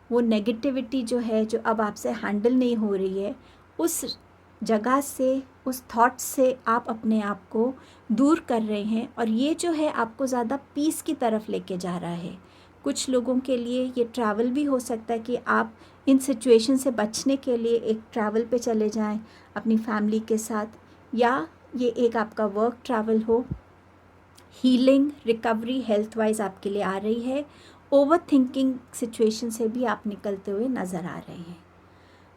वो नेगेटिविटी जो है, जो अब आपसे हैंडल नहीं हो रही है, उस जगह से, उस थॉट से आप अपने आप को दूर कर रहे हैं, और ये जो है आपको ज़्यादा पीस की तरफ लेके जा रहा है। कुछ लोगों के लिए ये ट्रैवल भी हो सकता है कि आप इन सिचुएशन से बचने के लिए एक ट्रैवल पे चले जाएं अपनी फैमिली के साथ, या ये एक आपका वर्क ट्रैवल हो। हीलिंग, रिकवरी हेल्थ वाइज आपके लिए आ रही है। ओवर थिंकिंग सिचुएशन से भी आप निकलते हुए नज़र आ रहे हैं।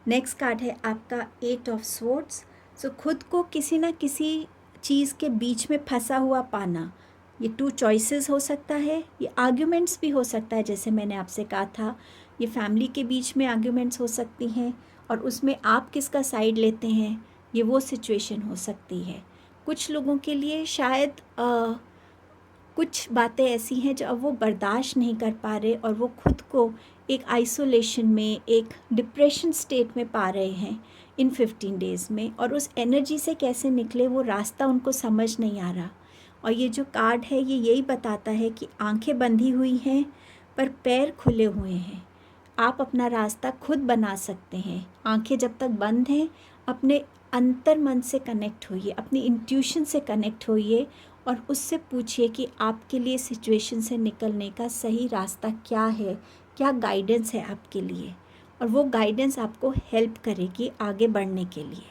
नेक्स्ट कार्ड है आपका 8 ऑफ स्वॉर्ड्स। सो खुद को किसी ना किसी चीज़ के बीच में फंसा हुआ पाना, ये 2 चॉइसेस हो सकता है, ये आर्ग्यूमेंट्स भी हो सकता है, जैसे मैंने आपसे कहा था, ये फैमिली के बीच में आर्ग्यूमेंट्स हो सकती हैं, और उसमें आप किसका साइड लेते हैं, ये वो सिचुएशन हो सकती है। कुछ लोगों के लिए शायद कुछ बातें ऐसी हैं जो अब वो बर्दाश्त नहीं कर पा रहे और वो खुद को एक आइसोलेशन में, एक डिप्रेशन स्टेट में पा रहे हैं इन 15 डेज़ में, और उस एनर्जी से कैसे निकले वो रास्ता उनको समझ नहीं आ रहा। और ये जो कार्ड है ये यही बताता है कि आंखें बंधी हुई हैं पर पैर खुले हुए हैं। आप अपना रास्ता खुद बना सकते हैं। आंखें जब तक बंद हैं, अपने अंतर मन से कनेक्ट होइए, अपनी इंट्यूशन से कनेक्ट होइए और उससे पूछिए कि आपके लिए सिचुएशन से निकलने का सही रास्ता क्या है, क्या गाइडेंस है आपके लिए, और वो गाइडेंस आपको हेल्प करेगी आगे बढ़ने के लिए।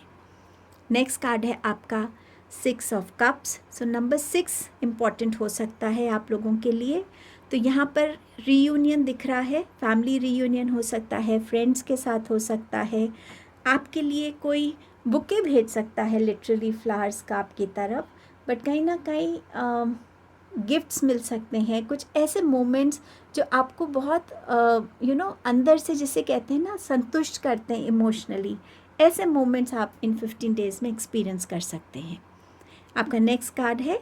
नेक्स्ट कार्ड है आपका 6 of cups. So number 6 important हो सकता है आप लोगों के लिए। तो यहाँ पर रीयूनियन दिख रहा है, फैमिली रीयूनियन हो सकता है, फ्रेंड्स के साथ हो सकता है, आपके लिए कोई बुके भेज सकता है लिटरली फ्लावर्स का आपकी तरफ, बट कहीं ना कहीं गिफ्ट्स मिल सकते हैं, कुछ ऐसे मोमेंट्स जो आपको बहुत अंदर से जिसे कहते हैं ना संतुष्ट करते हैं इमोशनली, ऐसे मोमेंट्स आप इन 15 डेज़ में एक्सपीरियंस कर सकते हैं। आपका नेक्स्ट कार्ड है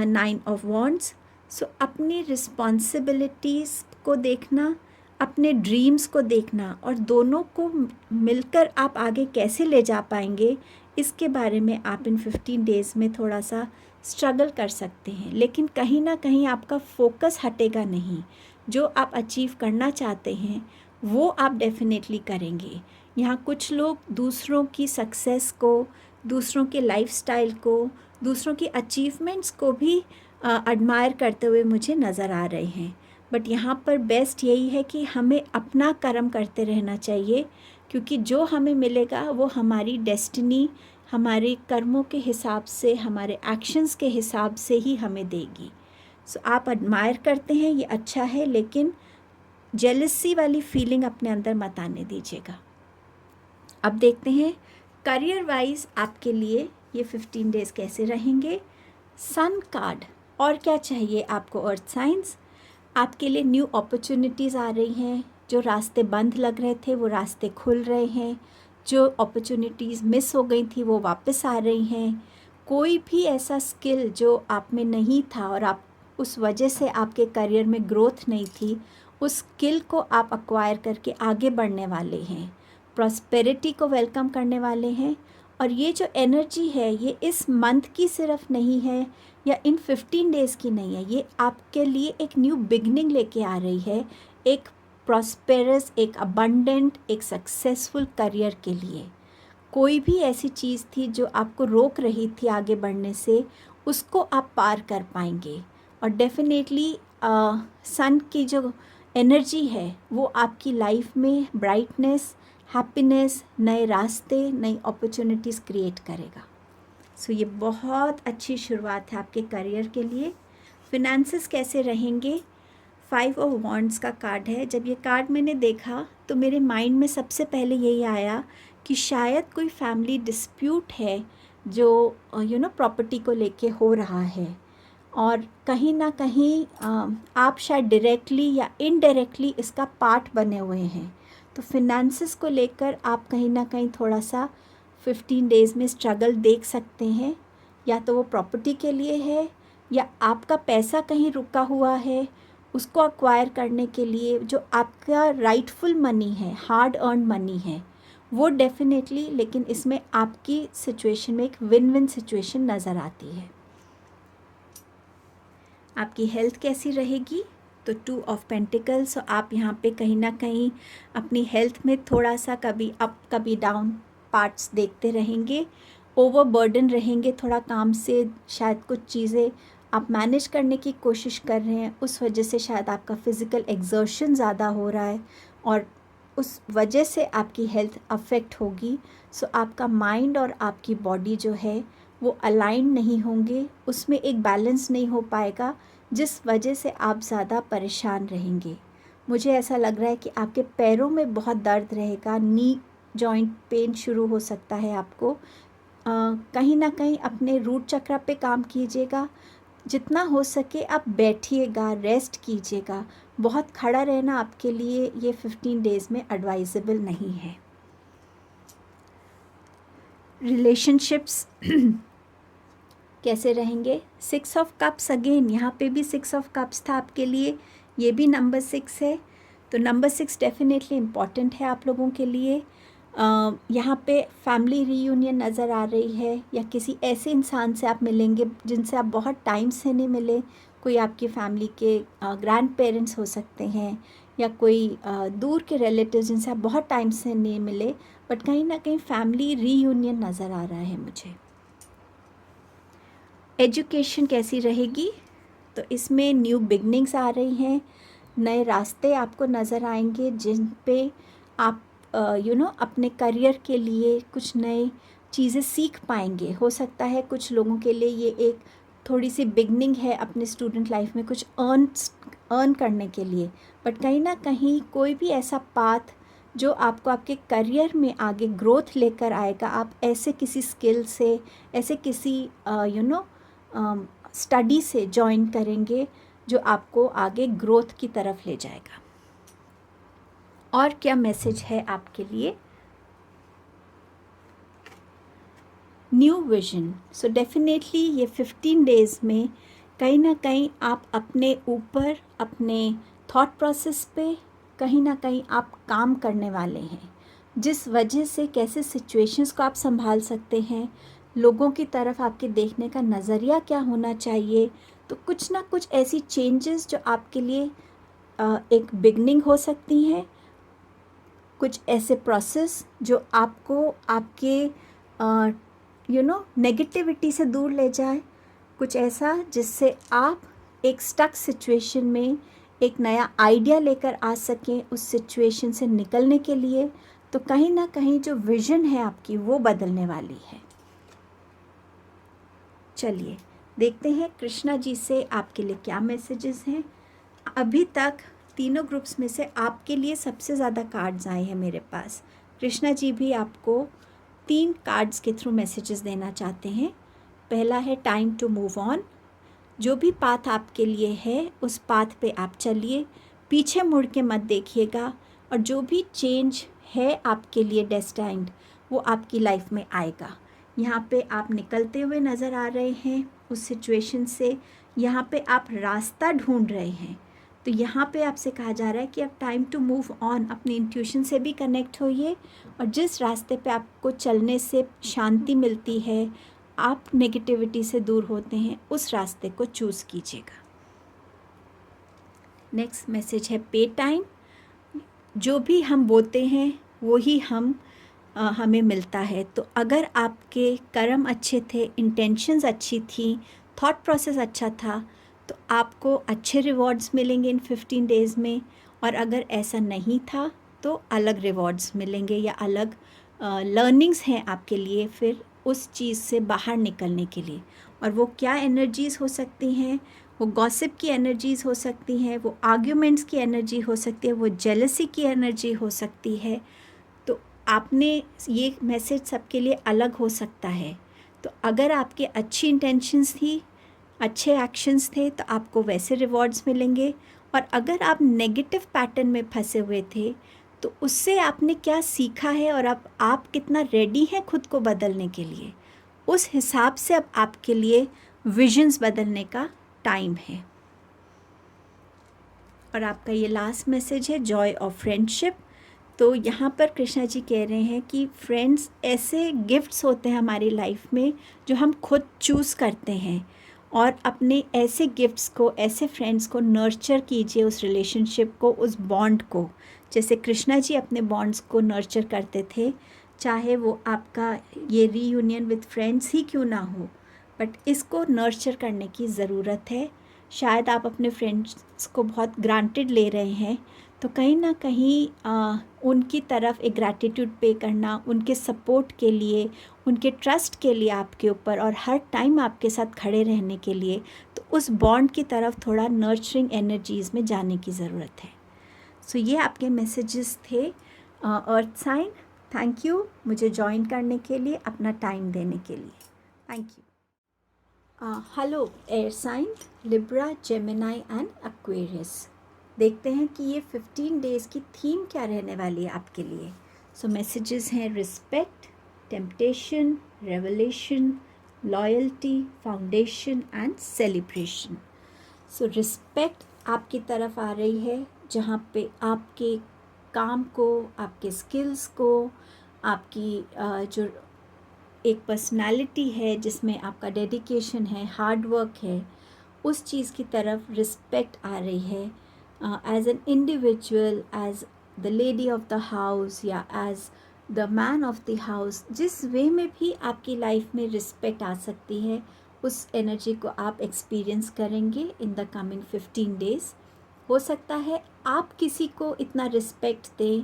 9 ऑफ वॉन्ड्स। सो अपनी रिस्पॉन्सिबिलिटीज़ को देखना, अपने ड्रीम्स को देखना और दोनों को मिलकर आप आगे कैसे ले जा पाएंगे, इसके बारे में आप इन 15 डेज़ में थोड़ा सा स्ट्रगल कर सकते हैं। लेकिन कहीं ना कहीं आपका फोकस हटेगा नहीं। जो आप अचीव करना चाहते हैं वो आप डेफिनेटली करेंगे। यहाँ कुछ लोग दूसरों की सक्सेस को, दूसरों के लाइफस्टाइल को, दूसरों की अचीवमेंट्स को भी एडमायर करते हुए मुझे नज़र आ रहे हैं। बट यहाँ पर बेस्ट यही है कि हमें अपना कर्म करते रहना चाहिए, क्योंकि जो हमें मिलेगा वो हमारी डेस्टिनी, हमारे कर्मों के हिसाब से, हमारे एक्शंस के हिसाब से ही हमें देगी। सो आप एडमायर करते हैं, ये अच्छा है, लेकिन जेलसी वाली फीलिंग अपने अंदर मत आने दीजिएगा। अब देखते हैं करियर वाइज आपके लिए ये 15 डेज़ कैसे रहेंगे। सन कार्ड, और क्या चाहिए आपको अर्थ साइंस। आपके लिए न्यू अपॉर्चुनिटीज़ आ रही हैं, जो रास्ते बंद लग रहे थे वो रास्ते खुल रहे हैं, जो अपॉर्चुनिटीज़ मिस हो गई थी वो वापस आ रही हैं। कोई भी ऐसा स्किल जो आप में नहीं था और आप उस वजह से आपके करियर में ग्रोथ नहीं थी, उस स्किल को आप एक्वायर करके आगे बढ़ने वाले हैं, प्रॉस्पेरिटी को वेलकम करने वाले हैं। और ये जो एनर्जी है ये इस मंथ की सिर्फ नहीं है या इन 15 डेज़ की नहीं है, ये आपके लिए एक न्यू बिगनिंग लेके आ रही है, एक प्रॉस्पेरस, एक अबंडेंट, एक सक्सेसफुल करियर के लिए। कोई भी ऐसी चीज़ थी जो आपको रोक रही थी आगे बढ़ने से, उसको आप पार कर पाएंगे। और डेफिनेटली सन की जो एनर्जी है वो आपकी लाइफ में ब्राइटनेस, हैप्पीनेस, नए रास्ते, नई अपॉर्चुनिटीज़ क्रिएट करेगा। सो ये बहुत अच्छी शुरुआत है आपके करियर के लिए। फिनेंसेस कैसे रहेंगे, 5 ऑफ वॉन्ड्स का कार्ड है। जब ये कार्ड मैंने देखा तो मेरे माइंड में सबसे पहले यही आया कि शायद कोई फैमिली डिस्प्यूट है जो प्रॉपर्टी को लेके हो रहा है, और कहीं ना कहीं आप शायद डायरेक्टली या इनडायरेक्टली इसका पार्ट बने हुए हैं। तो फिनेंसेस को लेकर आप कहीं ना कहीं थोड़ा सा 15 डेज़ में स्ट्रगल देख सकते हैं। या तो वो प्रॉपर्टी के लिए है या आपका पैसा कहीं रुका हुआ है, उसको अक्वायर करने के लिए जो आपका राइटफुल मनी है, हार्ड अर्न मनी है, वो डेफिनेटली। लेकिन इसमें आपकी सिचुएशन में एक विन विन सिचुएशन नज़र आती है। आपकी हेल्थ कैसी रहेगी, तो 2 ऑफ पेंटिकल्स। सो आप यहाँ पे कहीं ना कहीं अपनी हेल्थ में थोड़ा सा कभी अप कभी डाउन पार्ट्स देखते रहेंगे, ओवरबर्डन रहेंगे थोड़ा काम से, शायद कुछ चीज़ें आप मैनेज करने की कोशिश कर रहे हैं, उस वजह से शायद आपका फ़िज़िकल एक्सर्शन ज़्यादा हो रहा है और उस वजह से आपकी हेल्थ अफेक्ट होगी। सो आपका माइंड और आपकी बॉडी जो है वो अलाइन नहीं होंगे, उसमें एक बैलेंस नहीं हो पाएगा, जिस वजह से आप ज़्यादा परेशान रहेंगे। मुझे ऐसा लग रहा है कि आपके पैरों में बहुत दर्द रहेगा, नी जॉइंट पेन शुरू हो सकता है आपको। कहीं ना कहीं अपने रूट चक्र पे काम कीजिएगा, जितना हो सके आप बैठिएगा, रेस्ट कीजिएगा। बहुत खड़ा रहना आपके लिए ये 15 डेज़ में एडवाइजेबल नहीं है। रिलेशनशिप्स कैसे रहेंगे? 6 ऑफ कप्स अगेन, यहाँ पे भी 6 ऑफ कप्स था आपके लिए, ये भी नंबर 6 है। तो नंबर 6 डेफिनेटली इम्पॉर्टेंट है आप लोगों के लिए। यहाँ पे फैमिली रीयूनियन नज़र आ रही है, या किसी ऐसे इंसान से आप मिलेंगे जिनसे आप बहुत टाइम से नहीं मिले। कोई आपकी फैमिली के ग्रैंड पेरेंट्स हो सकते हैं, या कोई दूर के रिलेटिव जिनसे आप बहुत टाइम से नहीं मिले, बट कहीं ना कहीं फैमिली रीयूनियन नज़र आ रहा है मुझे। एजुकेशन कैसी रहेगी? तो इसमें न्यू बिगनिंग्स आ रही हैं, नए रास्ते आपको नज़र आएंगे जिन पे आप अपने करियर के लिए कुछ नए चीज़ें सीख पाएंगे। हो सकता है कुछ लोगों के लिए ये एक थोड़ी सी बिगनिंग है अपने स्टूडेंट लाइफ में कुछ अर्न करने के लिए, बट कहीं ना कहीं कोई भी ऐसा पाथ जो आपको आपके करियर में आगे ग्रोथ लेकर आएगा, आप ऐसे किसी स्किल से, ऐसे किसी स्टडी से जॉइन करेंगे जो आपको आगे ग्रोथ की तरफ ले जाएगा। और क्या मैसेज है आपके लिए? New vision. सो डेफिनेटली ये 15 डेज़ में कहीं ना कहीं आप अपने ऊपर, अपने थॉट प्रोसेस पे कहीं ना कहीं आप काम करने वाले हैं, जिस वजह से कैसे सिचुएशंस को आप संभाल सकते हैं, लोगों की तरफ आपके देखने का नज़रिया क्या होना चाहिए। तो कुछ ना कुछ ऐसी चेंजेस जो आपके लिए एक बिगनिंग हो सकती हैं, कुछ ऐसे प्रोसेस जो आपको आपके नेगेटिविटी से दूर ले जाए, कुछ ऐसा जिससे आप एक स्टक सिचुएशन में एक नया आइडिया लेकर आ सकें उस सिचुएशन से निकलने के लिए। तो कहीं ना कहीं जो विज़न है आपकी वो बदलने वाली है। चलिए देखते हैं कृष्णा जी से आपके लिए क्या मैसेजेस हैं। अभी तक तीनों ग्रुप्स में से आपके लिए सबसे ज़्यादा कार्ड्स आए हैं मेरे पास। कृष्णा जी भी आपको 3 कार्ड्स के थ्रू मैसेजेस देना चाहते हैं। पहला है टाइम टू मूव ऑन। जो भी पाथ आपके लिए है उस पाथ पे आप चलिए, पीछे मुड़ के मत देखिएगा, और जो भी चेंज है आपके लिए डेस्टाइन्ड वो आपकी लाइफ में आएगा। यहाँ पे आप निकलते हुए नज़र आ रहे हैं उस सिचुएशन से, यहाँ पे आप रास्ता ढूंढ रहे हैं। तो यहाँ पे आपसे कहा जा रहा है कि आप टाइम टू मूव ऑन, अपनी इंट्यूशन से भी कनेक्ट होइए, और जिस रास्ते पे आपको चलने से शांति मिलती है, आप नेगेटिविटी से दूर होते हैं, उस रास्ते को चूज़ कीजिएगा। नेक्स्ट मैसेज है पे टाइम। जो भी हम बोते हैं वो ही हमें मिलता है। तो अगर आपके कर्म अच्छे थे, इंटेंशंस अच्छी थी, थॉट प्रोसेस अच्छा था, तो आपको अच्छे रिवॉर्ड्स मिलेंगे इन 15 डेज़ में। और अगर ऐसा नहीं था तो अलग रिवॉर्ड्स मिलेंगे, या अलग लर्निंग्स हैं आपके लिए फिर उस चीज़ से बाहर निकलने के लिए। और वो क्या एनर्जीज़ हो सकती हैं? वो गॉसिप की एनर्जीज़ हो सकती हैं, वो आर्ग्यूमेंट्स की एनर्जी हो सकती है, वो जेलसी की एनर्जी हो सकती है। तो आपने ये मैसेज सबके लिए अलग हो सकता है। तो अगर आपके अच्छी इंटेंशंस थी, अच्छे एक्शंस थे, तो आपको वैसे रिवॉर्ड्स मिलेंगे। और अगर आप नेगेटिव पैटर्न में फंसे हुए थे तो उससे आपने क्या सीखा है, और अब आप कितना रेडी हैं खुद को बदलने के लिए, उस हिसाब से अब आपके लिए विजन्स बदलने का टाइम है। और आपका ये लास्ट मैसेज है जॉय ऑफ फ्रेंडशिप। तो यहाँ पर कृष्णा जी कह रहे हैं कि फ्रेंड्स ऐसे गिफ्ट्स होते हैं हमारी लाइफ में जो हम खुद चूज़ करते हैं, और अपने ऐसे गिफ्ट्स को, ऐसे फ्रेंड्स को नर्चर कीजिए, उस रिलेशनशिप को, उस बॉन्ड को, जैसे कृष्णा जी अपने बॉन्ड्स को नर्चर करते थे। चाहे वो आपका ये रीयूनियन विद फ्रेंड्स ही क्यों ना हो, बट इसको नर्चर करने की ज़रूरत है। शायद आप अपने फ्रेंड्स को बहुत ग्रांटेड ले रहे हैं, तो कहीं ना कहीं उनकी तरफ एक ग्रैटिट्यूड पे करना, उनके सपोर्ट के लिए, उनके ट्रस्ट के लिए आपके ऊपर, और हर टाइम आपके साथ खड़े रहने के लिए, तो उस बॉन्ड की तरफ थोड़ा नर्चरिंग एनर्जीज़ में जाने की ज़रूरत है। सो ये आपके मैसेजेस थे अर्थ साइन। थैंक यू मुझे ज्वाइन करने के लिए, अपना टाइम देने के लिए। Thank you. Hello air sign, Libra, Gemini and Aquarius. देखते हैं कि ये 15 डेज़ की थीम क्या रहने वाली है आपके लिए। सो मैसेजेस हैं respect, temptation, revelation, loyalty, foundation and celebration. So respect आपकी तरफ आ रही है, जहाँ पे आपके काम को, आपके स्किल्स को, आपकी जो एक पर्सनालिटी है जिसमें आपका डेडिकेशन है, हार्ड वर्क है, उस चीज़ की तरफ रिस्पेक्ट आ रही है। As an individual, as the lady of the house या as the man of the house, जिस वे में भी आपकी लाइफ में रिस्पेक्ट आ सकती है, उस एनर्जी को आप एक्सपीरियंस करेंगे इन द कमिंग 15 डेज़। हो सकता है आप किसी को इतना रिस्पेक्ट दें,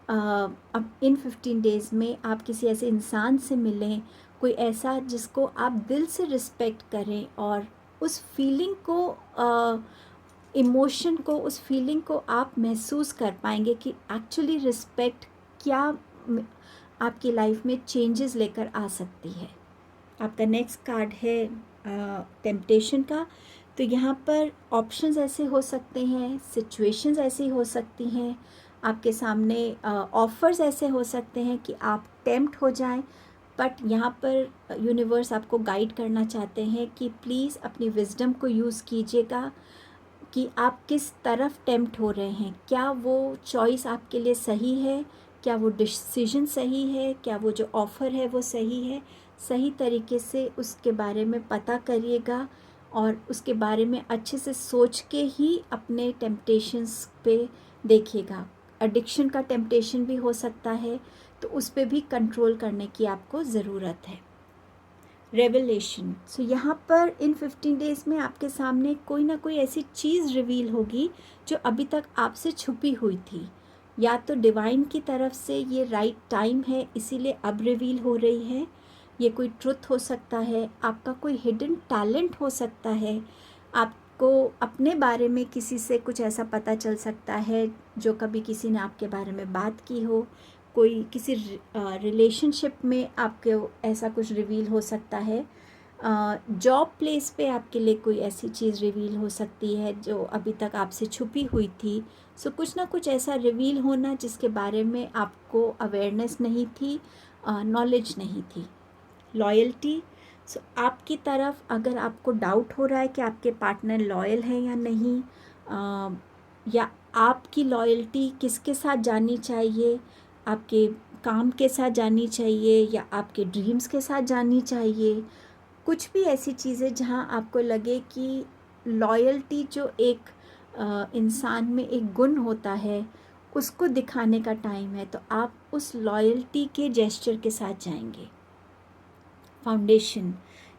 अब इन 15 डेज़ में आप किसी ऐसे इंसान से मिलें, कोई ऐसा जिसको आप दिल से रिस्पेक्ट करें और उस फीलिंग को, इमोशन को, उस फीलिंग को आप महसूस कर पाएंगे कि एक्चुअली रिस्पेक्ट क्या आपकी लाइफ में चेंजेस लेकर आ सकती है। आपका नेक्स्ट कार्ड है टेम्पटेशन का। तो यहाँ पर ऑप्शंस ऐसे हो सकते हैं, सिचुएशंस ऐसी हो सकती हैं, आपके सामने ऑफ़र्स ऐसे हो सकते हैं कि आप टेम्प्ट हो जाएं, बट यहाँ पर यूनिवर्स आपको गाइड करना चाहते हैं कि प्लीज़ अपनी विजडम को यूज़ कीजिएगा कि आप किस तरफ टेम्प्ट हो रहे हैं। क्या वो चॉइस आपके लिए सही है, क्या वो डिसीजन सही है, क्या वो जो ऑफ़र है वो सही है। सही तरीके से उसके बारे में पता करिएगा और उसके बारे में अच्छे से सोच के ही अपने टेम्पटेशंस पे देखिएगा। एडिक्शन का टेम्पटेशन भी हो सकता है, तो उस पे भी कंट्रोल करने की आपको ज़रूरत है। रेवलेशन। सो यहाँ पर इन 15 डेज़ में आपके सामने कोई ना कोई ऐसी चीज़ रिवील होगी जो अभी तक आपसे छुपी हुई थी, या तो डिवाइन की तरफ से ये राइट टाइम है इसीलिए अब रिवील हो रही है। ये कोई ट्रुथ हो सकता है, आपका कोई हिडन टैलेंट हो सकता है, आपको अपने बारे में किसी से कुछ ऐसा पता चल सकता है जो कभी किसी ने आपके बारे में बात की हो, कोई किसी रिलेशनशिप में आपको ऐसा कुछ रिवील हो सकता है, जॉब प्लेस पे आपके लिए कोई ऐसी चीज़ रिवील हो सकती है जो अभी तक आपसे छुपी हुई थी। सो कुछ ना कुछ ऐसा रिवील होना जिसके बारे में आपको अवेयरनेस नहीं थी, नॉलेज नहीं थी। लॉयल्टी। सो आपकी तरफ अगर आपको डाउट हो रहा है कि आपके पार्टनर लॉयल है या नहीं, या आपकी लॉयल्टी किसके साथ जानी चाहिए, आपके काम के साथ जानी चाहिए या आपके ड्रीम्स के साथ जानी चाहिए। कुछ भी ऐसी चीज़ें जहाँ आपको लगे कि लॉयल्टी जो एक इंसान में एक गुण होता है उसको दिखाने का टाइम है, तो आप उस लॉयल्टी के जेस्चर के साथ जाएंगे। फाउंडेशन।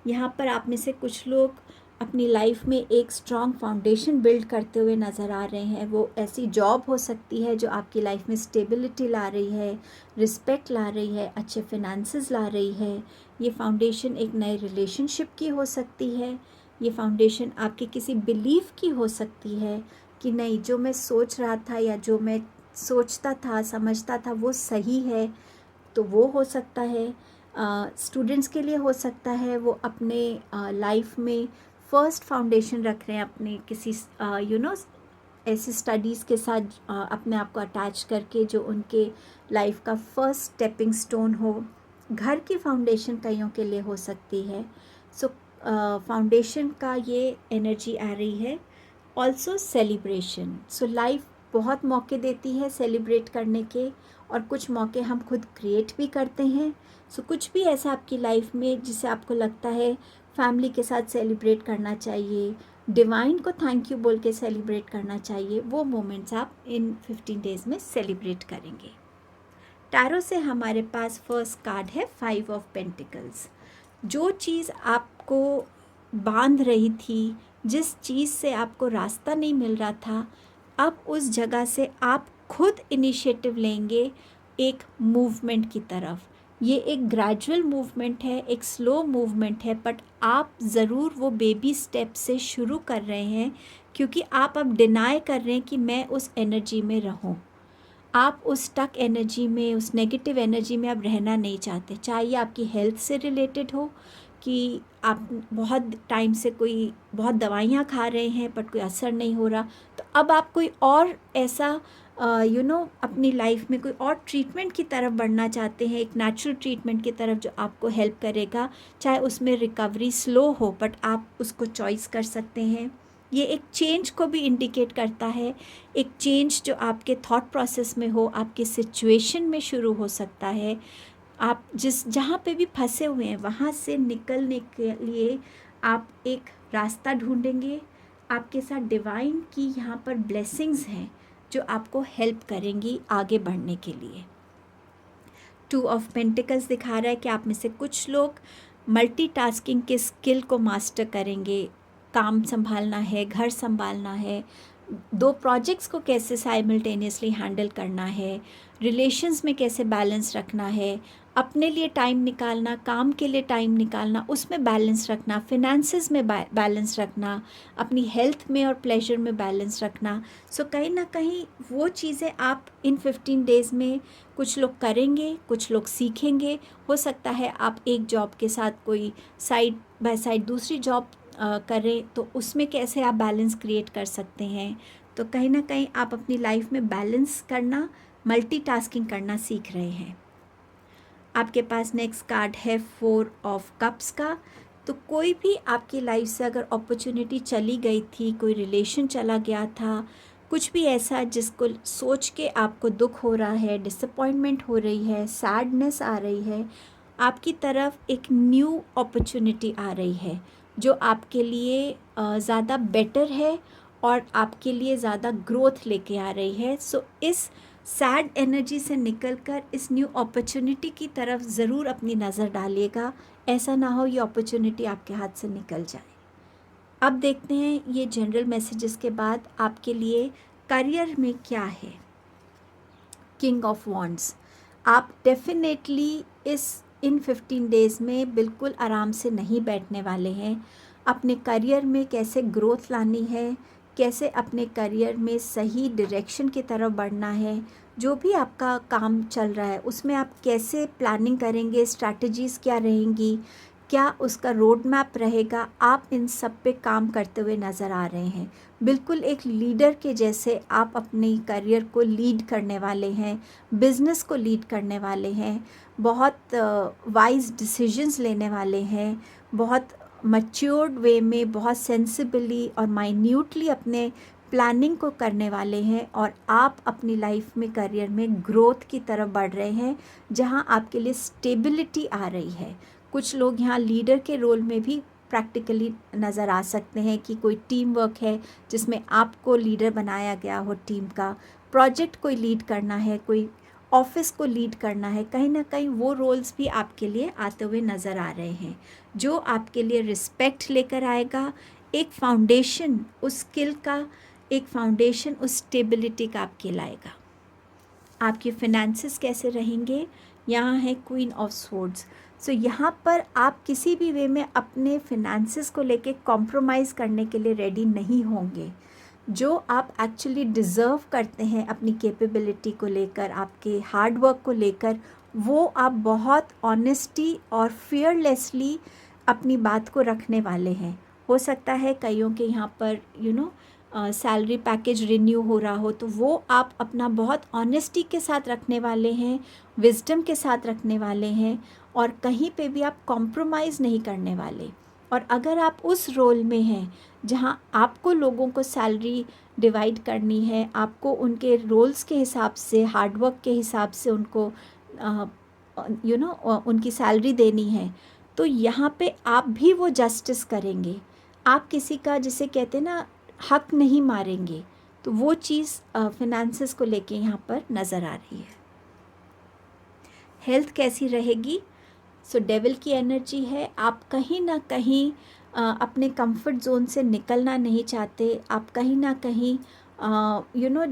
यहाँ पर आप में से कुछ लोग अपनी लाइफ में एक स्ट्रॉन्ग फाउंडेशन बिल्ड करते हुए नज़र आ रहे हैं। वो ऐसी जॉब हो सकती है जो आपकी लाइफ में स्टेबिलिटी ला रही है, रिस्पेक्ट ला रही है, अच्छे फिनेंसेस ला रही है। ये फाउंडेशन एक नए रिलेशनशिप की हो सकती है। ये फाउंडेशन आपके किसी बिलीफ की हो सकती है कि नहीं, जो मैं सोच रहा था या जो मैं सोचता था, समझता था, वो सही है, तो वो हो सकता है। स्टूडेंट्स के लिए हो सकता है वो अपने लाइफ में फर्स्ट फाउंडेशन रख रहे हैं, अपने किसी ऐसे स्टडीज़ के साथ अपने आप को अटैच करके जो उनके लाइफ का फर्स्ट स्टेपिंग स्टोन हो। घर की फाउंडेशन कईयों के लिए हो सकती है। सो फाउंडेशन का ये एनर्जी आ रही है। Also celebration. सो लाइफ बहुत मौके देती है सेलिब्रेट करने के, और कुछ मौके हम खुद क्रिएट भी करते हैं। सो कुछ भी ऐसा आपकी लाइफ में जिसे आपको लगता है फैमिली के साथ सेलिब्रेट करना चाहिए, डिवाइन को थैंक यू बोल के सेलिब्रेट करना चाहिए, वो मोमेंट्स आप इन 15 डेज़ में सेलिब्रेट करेंगे। टैरो से हमारे पास फर्स्ट कार्ड है 5 ऑफ पेंटिकल्स। जो चीज़ आपको बांध रही थी, जिस चीज़ से आपको रास्ता नहीं मिल रहा था, अब उस जगह से आप खुद इनिशिएटिव लेंगे एक मूवमेंट की तरफ। ये एक ग्रेजुअल मूवमेंट है, एक स्लो मूवमेंट है, बट आप ज़रूर वो बेबी स्टेप से शुरू कर रहे हैं, क्योंकि आप अब डिनाई कर रहे हैं कि मैं उस एनर्जी में रहूं। आप उस स्टक एनर्जी में, उस नेगेटिव एनर्जी में अब रहना नहीं चाहते, चाहे आपकी हेल्थ से रिलेटेड हो, कि आप बहुत टाइम से कोई बहुत दवाइयाँ खा रहे हैं बट कोई असर नहीं हो रहा, तो अब आप कोई और ऐसा अपनी लाइफ में कोई और ट्रीटमेंट की तरफ बढ़ना चाहते हैं, एक नेचुरल ट्रीटमेंट की तरफ जो आपको हेल्प करेगा, चाहे उसमें रिकवरी स्लो हो बट आप उसको चॉइस कर सकते हैं। ये एक चेंज को भी इंडिकेट करता है, एक चेंज जो आपके थॉट प्रोसेस में हो, आपके सिचुएशन में शुरू हो सकता है। आप जहाँ पे भी फंसे हुए हैं वहाँ से निकलने के लिए आप एक रास्ता ढूंढेंगे। आपके साथ डिवाइन की यहाँ पर ब्लेसिंग्स हैं जो आपको हेल्प करेंगी आगे बढ़ने के लिए। 2 ऑफ पेंटिकल्स दिखा रहा है कि आप में से कुछ लोग मल्टीटास्किंग के स्किल को मास्टर करेंगे। काम संभालना है, घर संभालना है, 2 प्रोजेक्ट्स को कैसे साइमल्टेनियसली हैंडल करना है, रिलेशंस में कैसे बैलेंस रखना है, अपने लिए टाइम निकालना, काम के लिए टाइम निकालना, उसमें बैलेंस रखना, फिनेंसेस में बैलेंस रखना, अपनी हेल्थ में और प्लेजर में बैलेंस रखना। सो कहीं ना कहीं वो चीज़ें आप इन 15 डेज़ में कुछ लोग करेंगे, कुछ लोग सीखेंगे। हो सकता है आप एक जॉब के साथ कोई साइड बाय साइड दूसरी जॉब करें, तो उसमें कैसे आप बैलेंस क्रिएट कर सकते हैं। तो कहीं ना कहीं आप अपनी लाइफ में बैलेंस करना, मल्टीटास्किंग करना सीख रहे हैं। आपके पास नेक्स्ट कार्ड है 4 ऑफ कप्स का। तो कोई भी आपकी लाइफ से अगर अपॉर्चुनिटी चली गई थी, कोई रिलेशन चला गया था, कुछ भी ऐसा जिसको सोच के आपको दुख हो रहा है, डिसअपॉइंटमेंट हो रही है, सैडनेस आ रही है, आपकी तरफ एक न्यू अपॉर्चुनिटी आ रही है जो आपके लिए ज़्यादा बेटर है और आपके लिए ज़्यादा ग्रोथ लेके आ रही है। सो इस सैड एनर्जी से निकलकर इस न्यू अपॉर्चुनिटी की तरफ ज़रूर अपनी नज़र डालिएगा। ऐसा ना हो ये अपॉर्चुनिटी आपके हाथ से निकल जाए। अब देखते हैं ये जनरल मैसेजेस के बाद आपके लिए करियर में क्या है। किंग ऑफ वॉन्ड्स, आप डेफिनेटली इन 15 डेज़ में बिल्कुल आराम से नहीं बैठने वाले हैं। अपने करियर में कैसे ग्रोथ लानी है, कैसे अपने करियर में सही डायरेक्शन की तरफ बढ़ना है, जो भी आपका काम चल रहा है उसमें आप कैसे प्लानिंग करेंगे, स्ट्रैटेजीज़ क्या रहेंगी, क्या उसका रोड मैप रहेगा, आप इन सब पे काम करते हुए नज़र आ रहे हैं। बिल्कुल एक लीडर के जैसे आप अपने करियर को लीड करने वाले हैं, बिज़नेस को लीड करने वाले हैं, बहुत वाइज डिसीजंस लेने वाले हैं, बहुत मैच्योर्ड वे में, बहुत सेंसिबली और माइन्यूटली अपने प्लानिंग को करने वाले हैं। और आप अपनी लाइफ में करियर में ग्रोथ की तरफ बढ़ रहे हैं जहां आपके लिए स्टेबिलिटी आ रही है। कुछ लोग यहाँ लीडर के रोल में भी प्रैक्टिकली नज़र आ सकते हैं कि कोई टीम वर्क है जिसमें आपको लीडर बनाया गया हो, टीम का प्रोजेक्ट कोई लीड करना है, कोई ऑफिस को लीड करना है, कहीं ना कहीं वो रोल्स भी आपके लिए आते हुए नज़र आ रहे हैं जो आपके लिए रिस्पेक्ट लेकर आएगा, एक फाउंडेशन उस स्किल का, एक फाउंडेशन उस स्टेबिलिटी का आपके लाएगा। आपके फिनेंसेस कैसे रहेंगे, यहाँ है क्वीन ऑफ स्वॉर्ड्स। सो यहाँ पर आप किसी भी वे में अपने फिनेंसेस को लेके कॉम्प्रोमाइज़ करने के लिए रेडी नहीं होंगे। जो आप एक्चुअली डिज़र्व करते हैं अपनी कैपेबिलिटी को लेकर, आपके हार्ड वर्क को लेकर, वो आप बहुत ऑनेस्टी और फियरलेसली अपनी बात को रखने वाले हैं। हो सकता है कईयों के यहाँ पर सैलरी पैकेज रिन्यू हो रहा हो, तो वो आप अपना बहुत ऑनेस्टी के साथ रखने वाले हैं, विजडम के साथ रखने वाले हैं और कहीं पे भी आप कॉम्प्रोमाइज़ नहीं करने वाले। और अगर आप उस रोल में हैं जहां आपको लोगों को सैलरी डिवाइड करनी है, आपको उनके रोल्स के हिसाब से, हार्डवर्क के हिसाब से उनको उनकी सैलरी देनी है, तो यहाँ पे आप भी वो जस्टिस करेंगे। आप किसी का, जिसे कहते हैं ना, हक नहीं मारेंगे। तो वो चीज़ फिनेंसेस को लेके यहाँ पर नज़र आ रही है। हेल्थ कैसी रहेगी? सो डेविल की एनर्जी है। आप कहीं ना कहीं अपने कंफर्ट जोन से निकलना नहीं चाहते। आप कहीं ना कहीं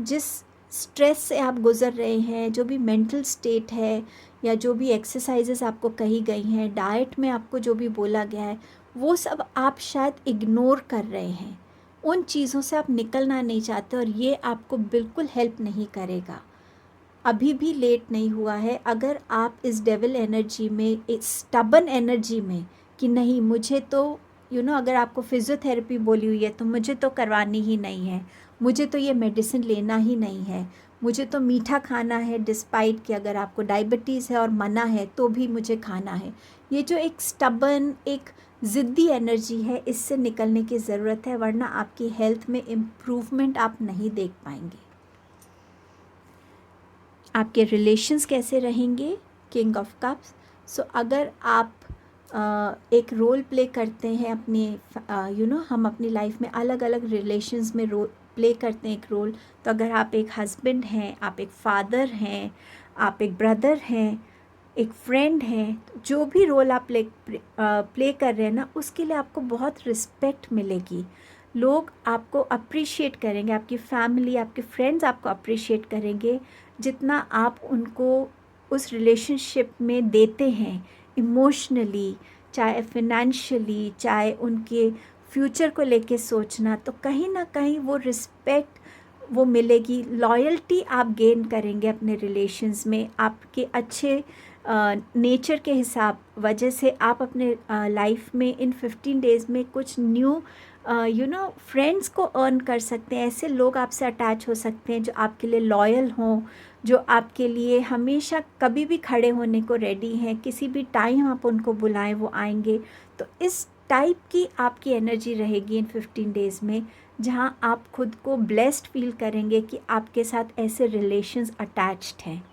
जिस स्ट्रेस से आप गुज़र रहे हैं, जो भी मेंटल स्टेट है या जो भी एक्सरसाइजेस आपको कही गई हैं, डाइट में आपको जो भी बोला गया है, वो सब आप शायद इग्नोर कर रहे हैं। उन चीज़ों से आप निकलना नहीं चाहते और ये आपको बिल्कुल हेल्प नहीं करेगा। अभी भी लेट नहीं हुआ है। अगर आप इस डेविल एनर्जी में, इस स्टबन एनर्जी में कि नहीं मुझे तो अगर आपको फिज़ियोथेरेपी बोली हुई है तो मुझे तो करवानी ही नहीं है, मुझे तो ये मेडिसिन लेना ही नहीं है, मुझे तो मीठा खाना है डिस्पाइट कि अगर आपको डायबिटीज़ है और मना है तो भी मुझे खाना है। ये जो एक स्टबर्न, एक ज़िद्दी एनर्जी है, इससे निकलने की ज़रूरत है, वरना आपकी हेल्थ में इम्प्रूवमेंट आप नहीं देख पाएंगे। आपके रिलेशंस कैसे रहेंगे? King of cups. सो अगर आप एक रोल प्ले करते हैं अपने हम अपनी लाइफ में अलग अलग रिलेशंस में रोल प्ले करते हैं एक रोल, तो अगर आप एक हस्बैंड हैं, आप एक फादर हैं, आप एक ब्रदर हैं, एक फ्रेंड हैं, तो जो भी रोल आप प्ले कर रहे हैं ना, उसके लिए आपको बहुत रिस्पेक्ट मिलेगी। लोग आपको अप्रिशिएट करेंगे, आपकी फैमिली, आपके फ्रेंड्स आपको अप्रिशिएट करेंगे जितना आप उनको उस रिलेशनशिप में देते हैं, इमोशनली, चाहे फिनेंशियली, चाहे उनके फ्यूचर को लेके सोचना, तो कहीं ना कहीं वो रिस्पेक्ट वो मिलेगी। लॉयल्टी आप गेन करेंगे अपने रिलेशंस में, आपके अच्छे नेचर के हिसाब वजह से आप अपने लाइफ में इन 15 डेज़ में कुछ न्यू फ्रेंड्स को अर्न कर सकते हैं। ऐसे लोग आपसे अटैच हो सकते हैं जो आपके लिए लॉयल हों, जो आपके लिए हमेशा कभी भी खड़े होने को रेडी हैं, किसी भी टाइम आप उनको बुलाएं वो आएंगे। तो इस टाइप की आपकी एनर्जी रहेगी इन 15 डेज़ में, जहां आप खुद को ब्लेस्ड फील करेंगे कि आपके साथ ऐसे रिलेशंस अटैच्ड हैं।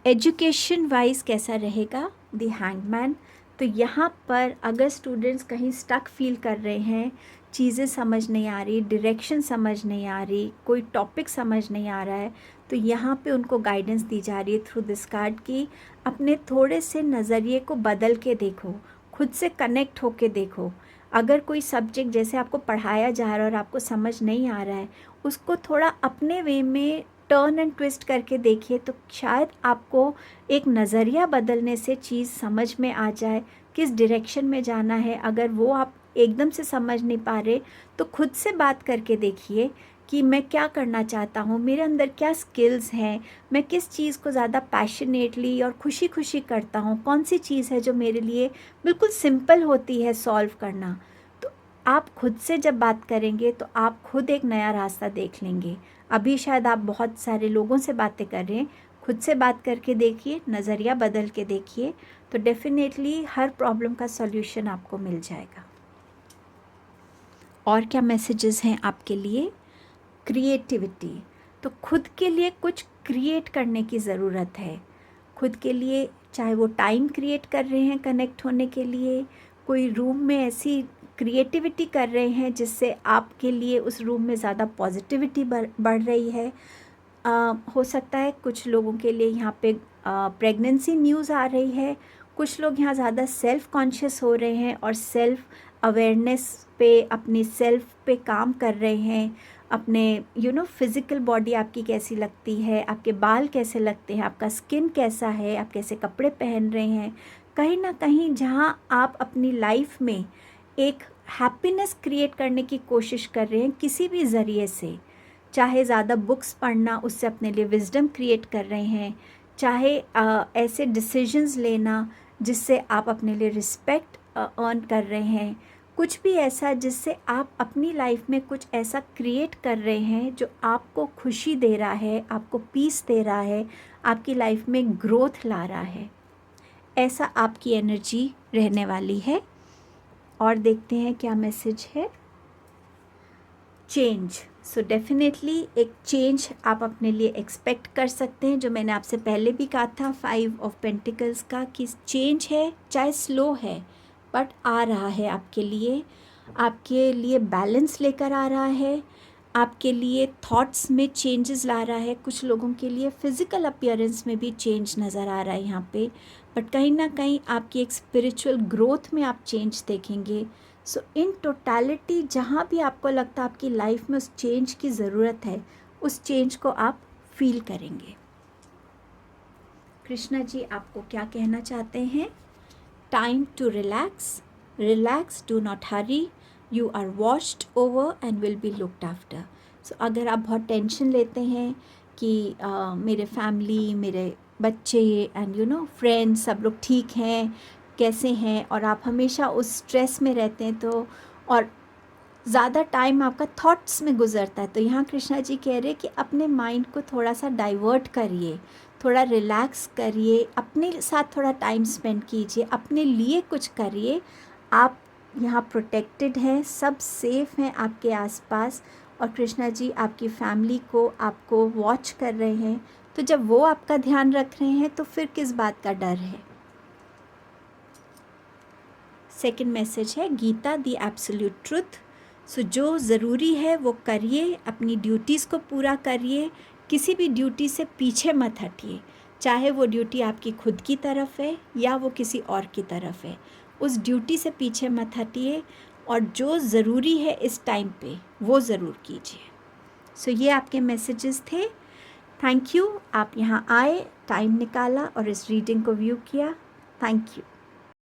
एजुकेशन वाइज कैसा रहेगा? The hangman. तो यहाँ पर अगर स्टूडेंट्स कहीं स्टक फील कर रहे हैं, चीज़ें समझ नहीं आ रही, डायरेक्शन समझ नहीं आ रही, कोई टॉपिक समझ नहीं आ रहा है, तो यहाँ पे उनको गाइडेंस दी जा रही है थ्रू दिस कार्ड की अपने थोड़े से नज़रिए को बदल के देखो, खुद से कनेक्ट होके देखो। अगर कोई सब्जेक्ट जैसे आपको पढ़ाया जा रहा है और आपको समझ नहीं आ रहा है, उसको थोड़ा अपने वे में टर्न एंड ट्विस्ट करके देखिए, तो शायद आपको एक नज़रिया बदलने से चीज़ समझ में आ जाए, किस डायरेक्शन में जाना है। अगर वो आप एकदम से समझ नहीं पा रहे, तो खुद से बात करके देखिए कि मैं क्या करना चाहता हूँ, मेरे अंदर क्या स्किल्स हैं, मैं किस चीज़ को ज़्यादा पैशनेटली और खुशी खुशी करता हूँ, कौन सी चीज़ है जो मेरे लिए बिल्कुल सिंपल होती है सॉल्व करना। तो आप खुद से जब बात करेंगे तो आप खुद एक नया रास्ता देख लेंगे। अभी शायद आप बहुत सारे लोगों से बातें कर रहे हैं, खुद से बात करके देखिए, नज़रिया बदल के देखिए, तो डेफिनेटली हर प्रॉब्लम का सॉल्यूशन आपको मिल जाएगा। और क्या मैसेजेस हैं आपके लिए? क्रिएटिविटी। तो खुद के लिए कुछ क्रिएट करने की ज़रूरत है। खुद के लिए, चाहे वो टाइम क्रिएट कर रहे हैं कनेक्ट होने के लिए, कोई रूम में ऐसी क्रिएटिविटी कर रहे हैं जिससे आपके लिए उस रूम में ज़्यादा पॉजिटिविटी बढ़ रही है। हो सकता है कुछ लोगों के लिए यहाँ पे प्रेगनेंसी न्यूज़ आ रही है, कुछ लोग यहाँ ज़्यादा सेल्फ़ कॉन्शियस हो रहे हैं और सेल्फ़ अवेयरनेस पे, अपनी सेल्फ़ पे काम कर रहे हैं। अपने फिज़िकल बॉडी आपकी कैसी लगती है, आपके बाल कैसे लगते हैं, आपका स्किन कैसा है, आप कैसे कपड़े पहन रहे हैं, कहीं ना कहीं जहाँ आप अपनी लाइफ में एक हैप्पीनेस क्रिएट करने की कोशिश कर रहे हैं किसी भी ज़रिए से। चाहे ज़्यादा बुक्स पढ़ना, उससे अपने लिए विजडम क्रिएट कर रहे हैं, चाहे ऐसे डिसीजंस लेना जिससे आप अपने लिए रिस्पेक्ट अर्न कर रहे हैं, कुछ भी ऐसा जिससे आप अपनी लाइफ में कुछ ऐसा क्रिएट कर रहे हैं जो आपको खुशी दे रहा है, आपको पीस दे रहा है, आपकी लाइफ में ग्रोथ ला रहा है। ऐसा आपकी एनर्जी रहने वाली है। और देखते हैं क्या मैसेज है। चेंज। सो डेफिनेटली एक चेंज आप अपने लिए एक्सपेक्ट कर सकते हैं, जो मैंने आपसे पहले भी कहा था 5 ऑफ पेंटिकल्स का, कि चेंज है, चाहे स्लो है बट आ रहा है आपके लिए बैलेंस लेकर आ रहा है, आपके लिए थॉट्स में चेंजेस ला रहा है। कुछ लोगों के लिए फ़िज़िकल अपीयरेंस में भी चेंज नज़र आ रहा है यहाँ पे, बट कहीं ना कहीं आपकी एक स्पिरिचुअल ग्रोथ में आप चेंज देखेंगे। सो इन टोटलिटी जहाँ भी आपको लगता है आपकी लाइफ में उस चेंज की ज़रूरत है, उस चेंज को आप फील करेंगे। कृष्णा जी आपको क्या कहना चाहते हैं? Time to relax, relax, do not hurry, you are washed over and will be looked after. So अगर आप बहुत टेंशन लेते हैं कि मेरे फैमिली, मेरे बच्चे एंड फ्रेंड्स सब लोग ठीक हैं, कैसे हैं और आप हमेशा उस स्ट्रेस में रहते हैं तो और ज़्यादा टाइम आपका थॉट्स में गुजरता है, तो यहाँ कृष्णा जी कह रहे हैं कि अपने माइंड को थोड़ा सा डाइवर्ट करिए, थोड़ा रिलैक्स करिए, अपने साथ थोड़ा टाइम स्पेंड कीजिए, अपने लिए कुछ करिए। आप यहाँ प्रोटेक्टेड हैं, सब सेफ़ हैं आपके आसपास, और कृष्णा जी आपकी फैमिली को आपको वॉच कर रहे हैं। तो जब वो आपका ध्यान रख रहे हैं तो फिर किस बात का डर है। सेकंड मैसेज है गीता दी एब्सोल्यूट ट्रुथ। सो जो ज़रूरी है वो करिए, अपनी ड्यूटीज़ को पूरा करिए, किसी भी ड्यूटी से पीछे मत हटिए, चाहे वो ड्यूटी आपकी खुद की तरफ है या वो किसी और की तरफ है, उस ड्यूटी से पीछे मत हटिए और जो ज़रूरी है इस टाइम पे वो ज़रूर कीजिए। सो ये आपके मैसेजेस थे। थैंक यू, आप यहाँ आए, टाइम निकाला और इस रीडिंग को व्यू किया। Thank you.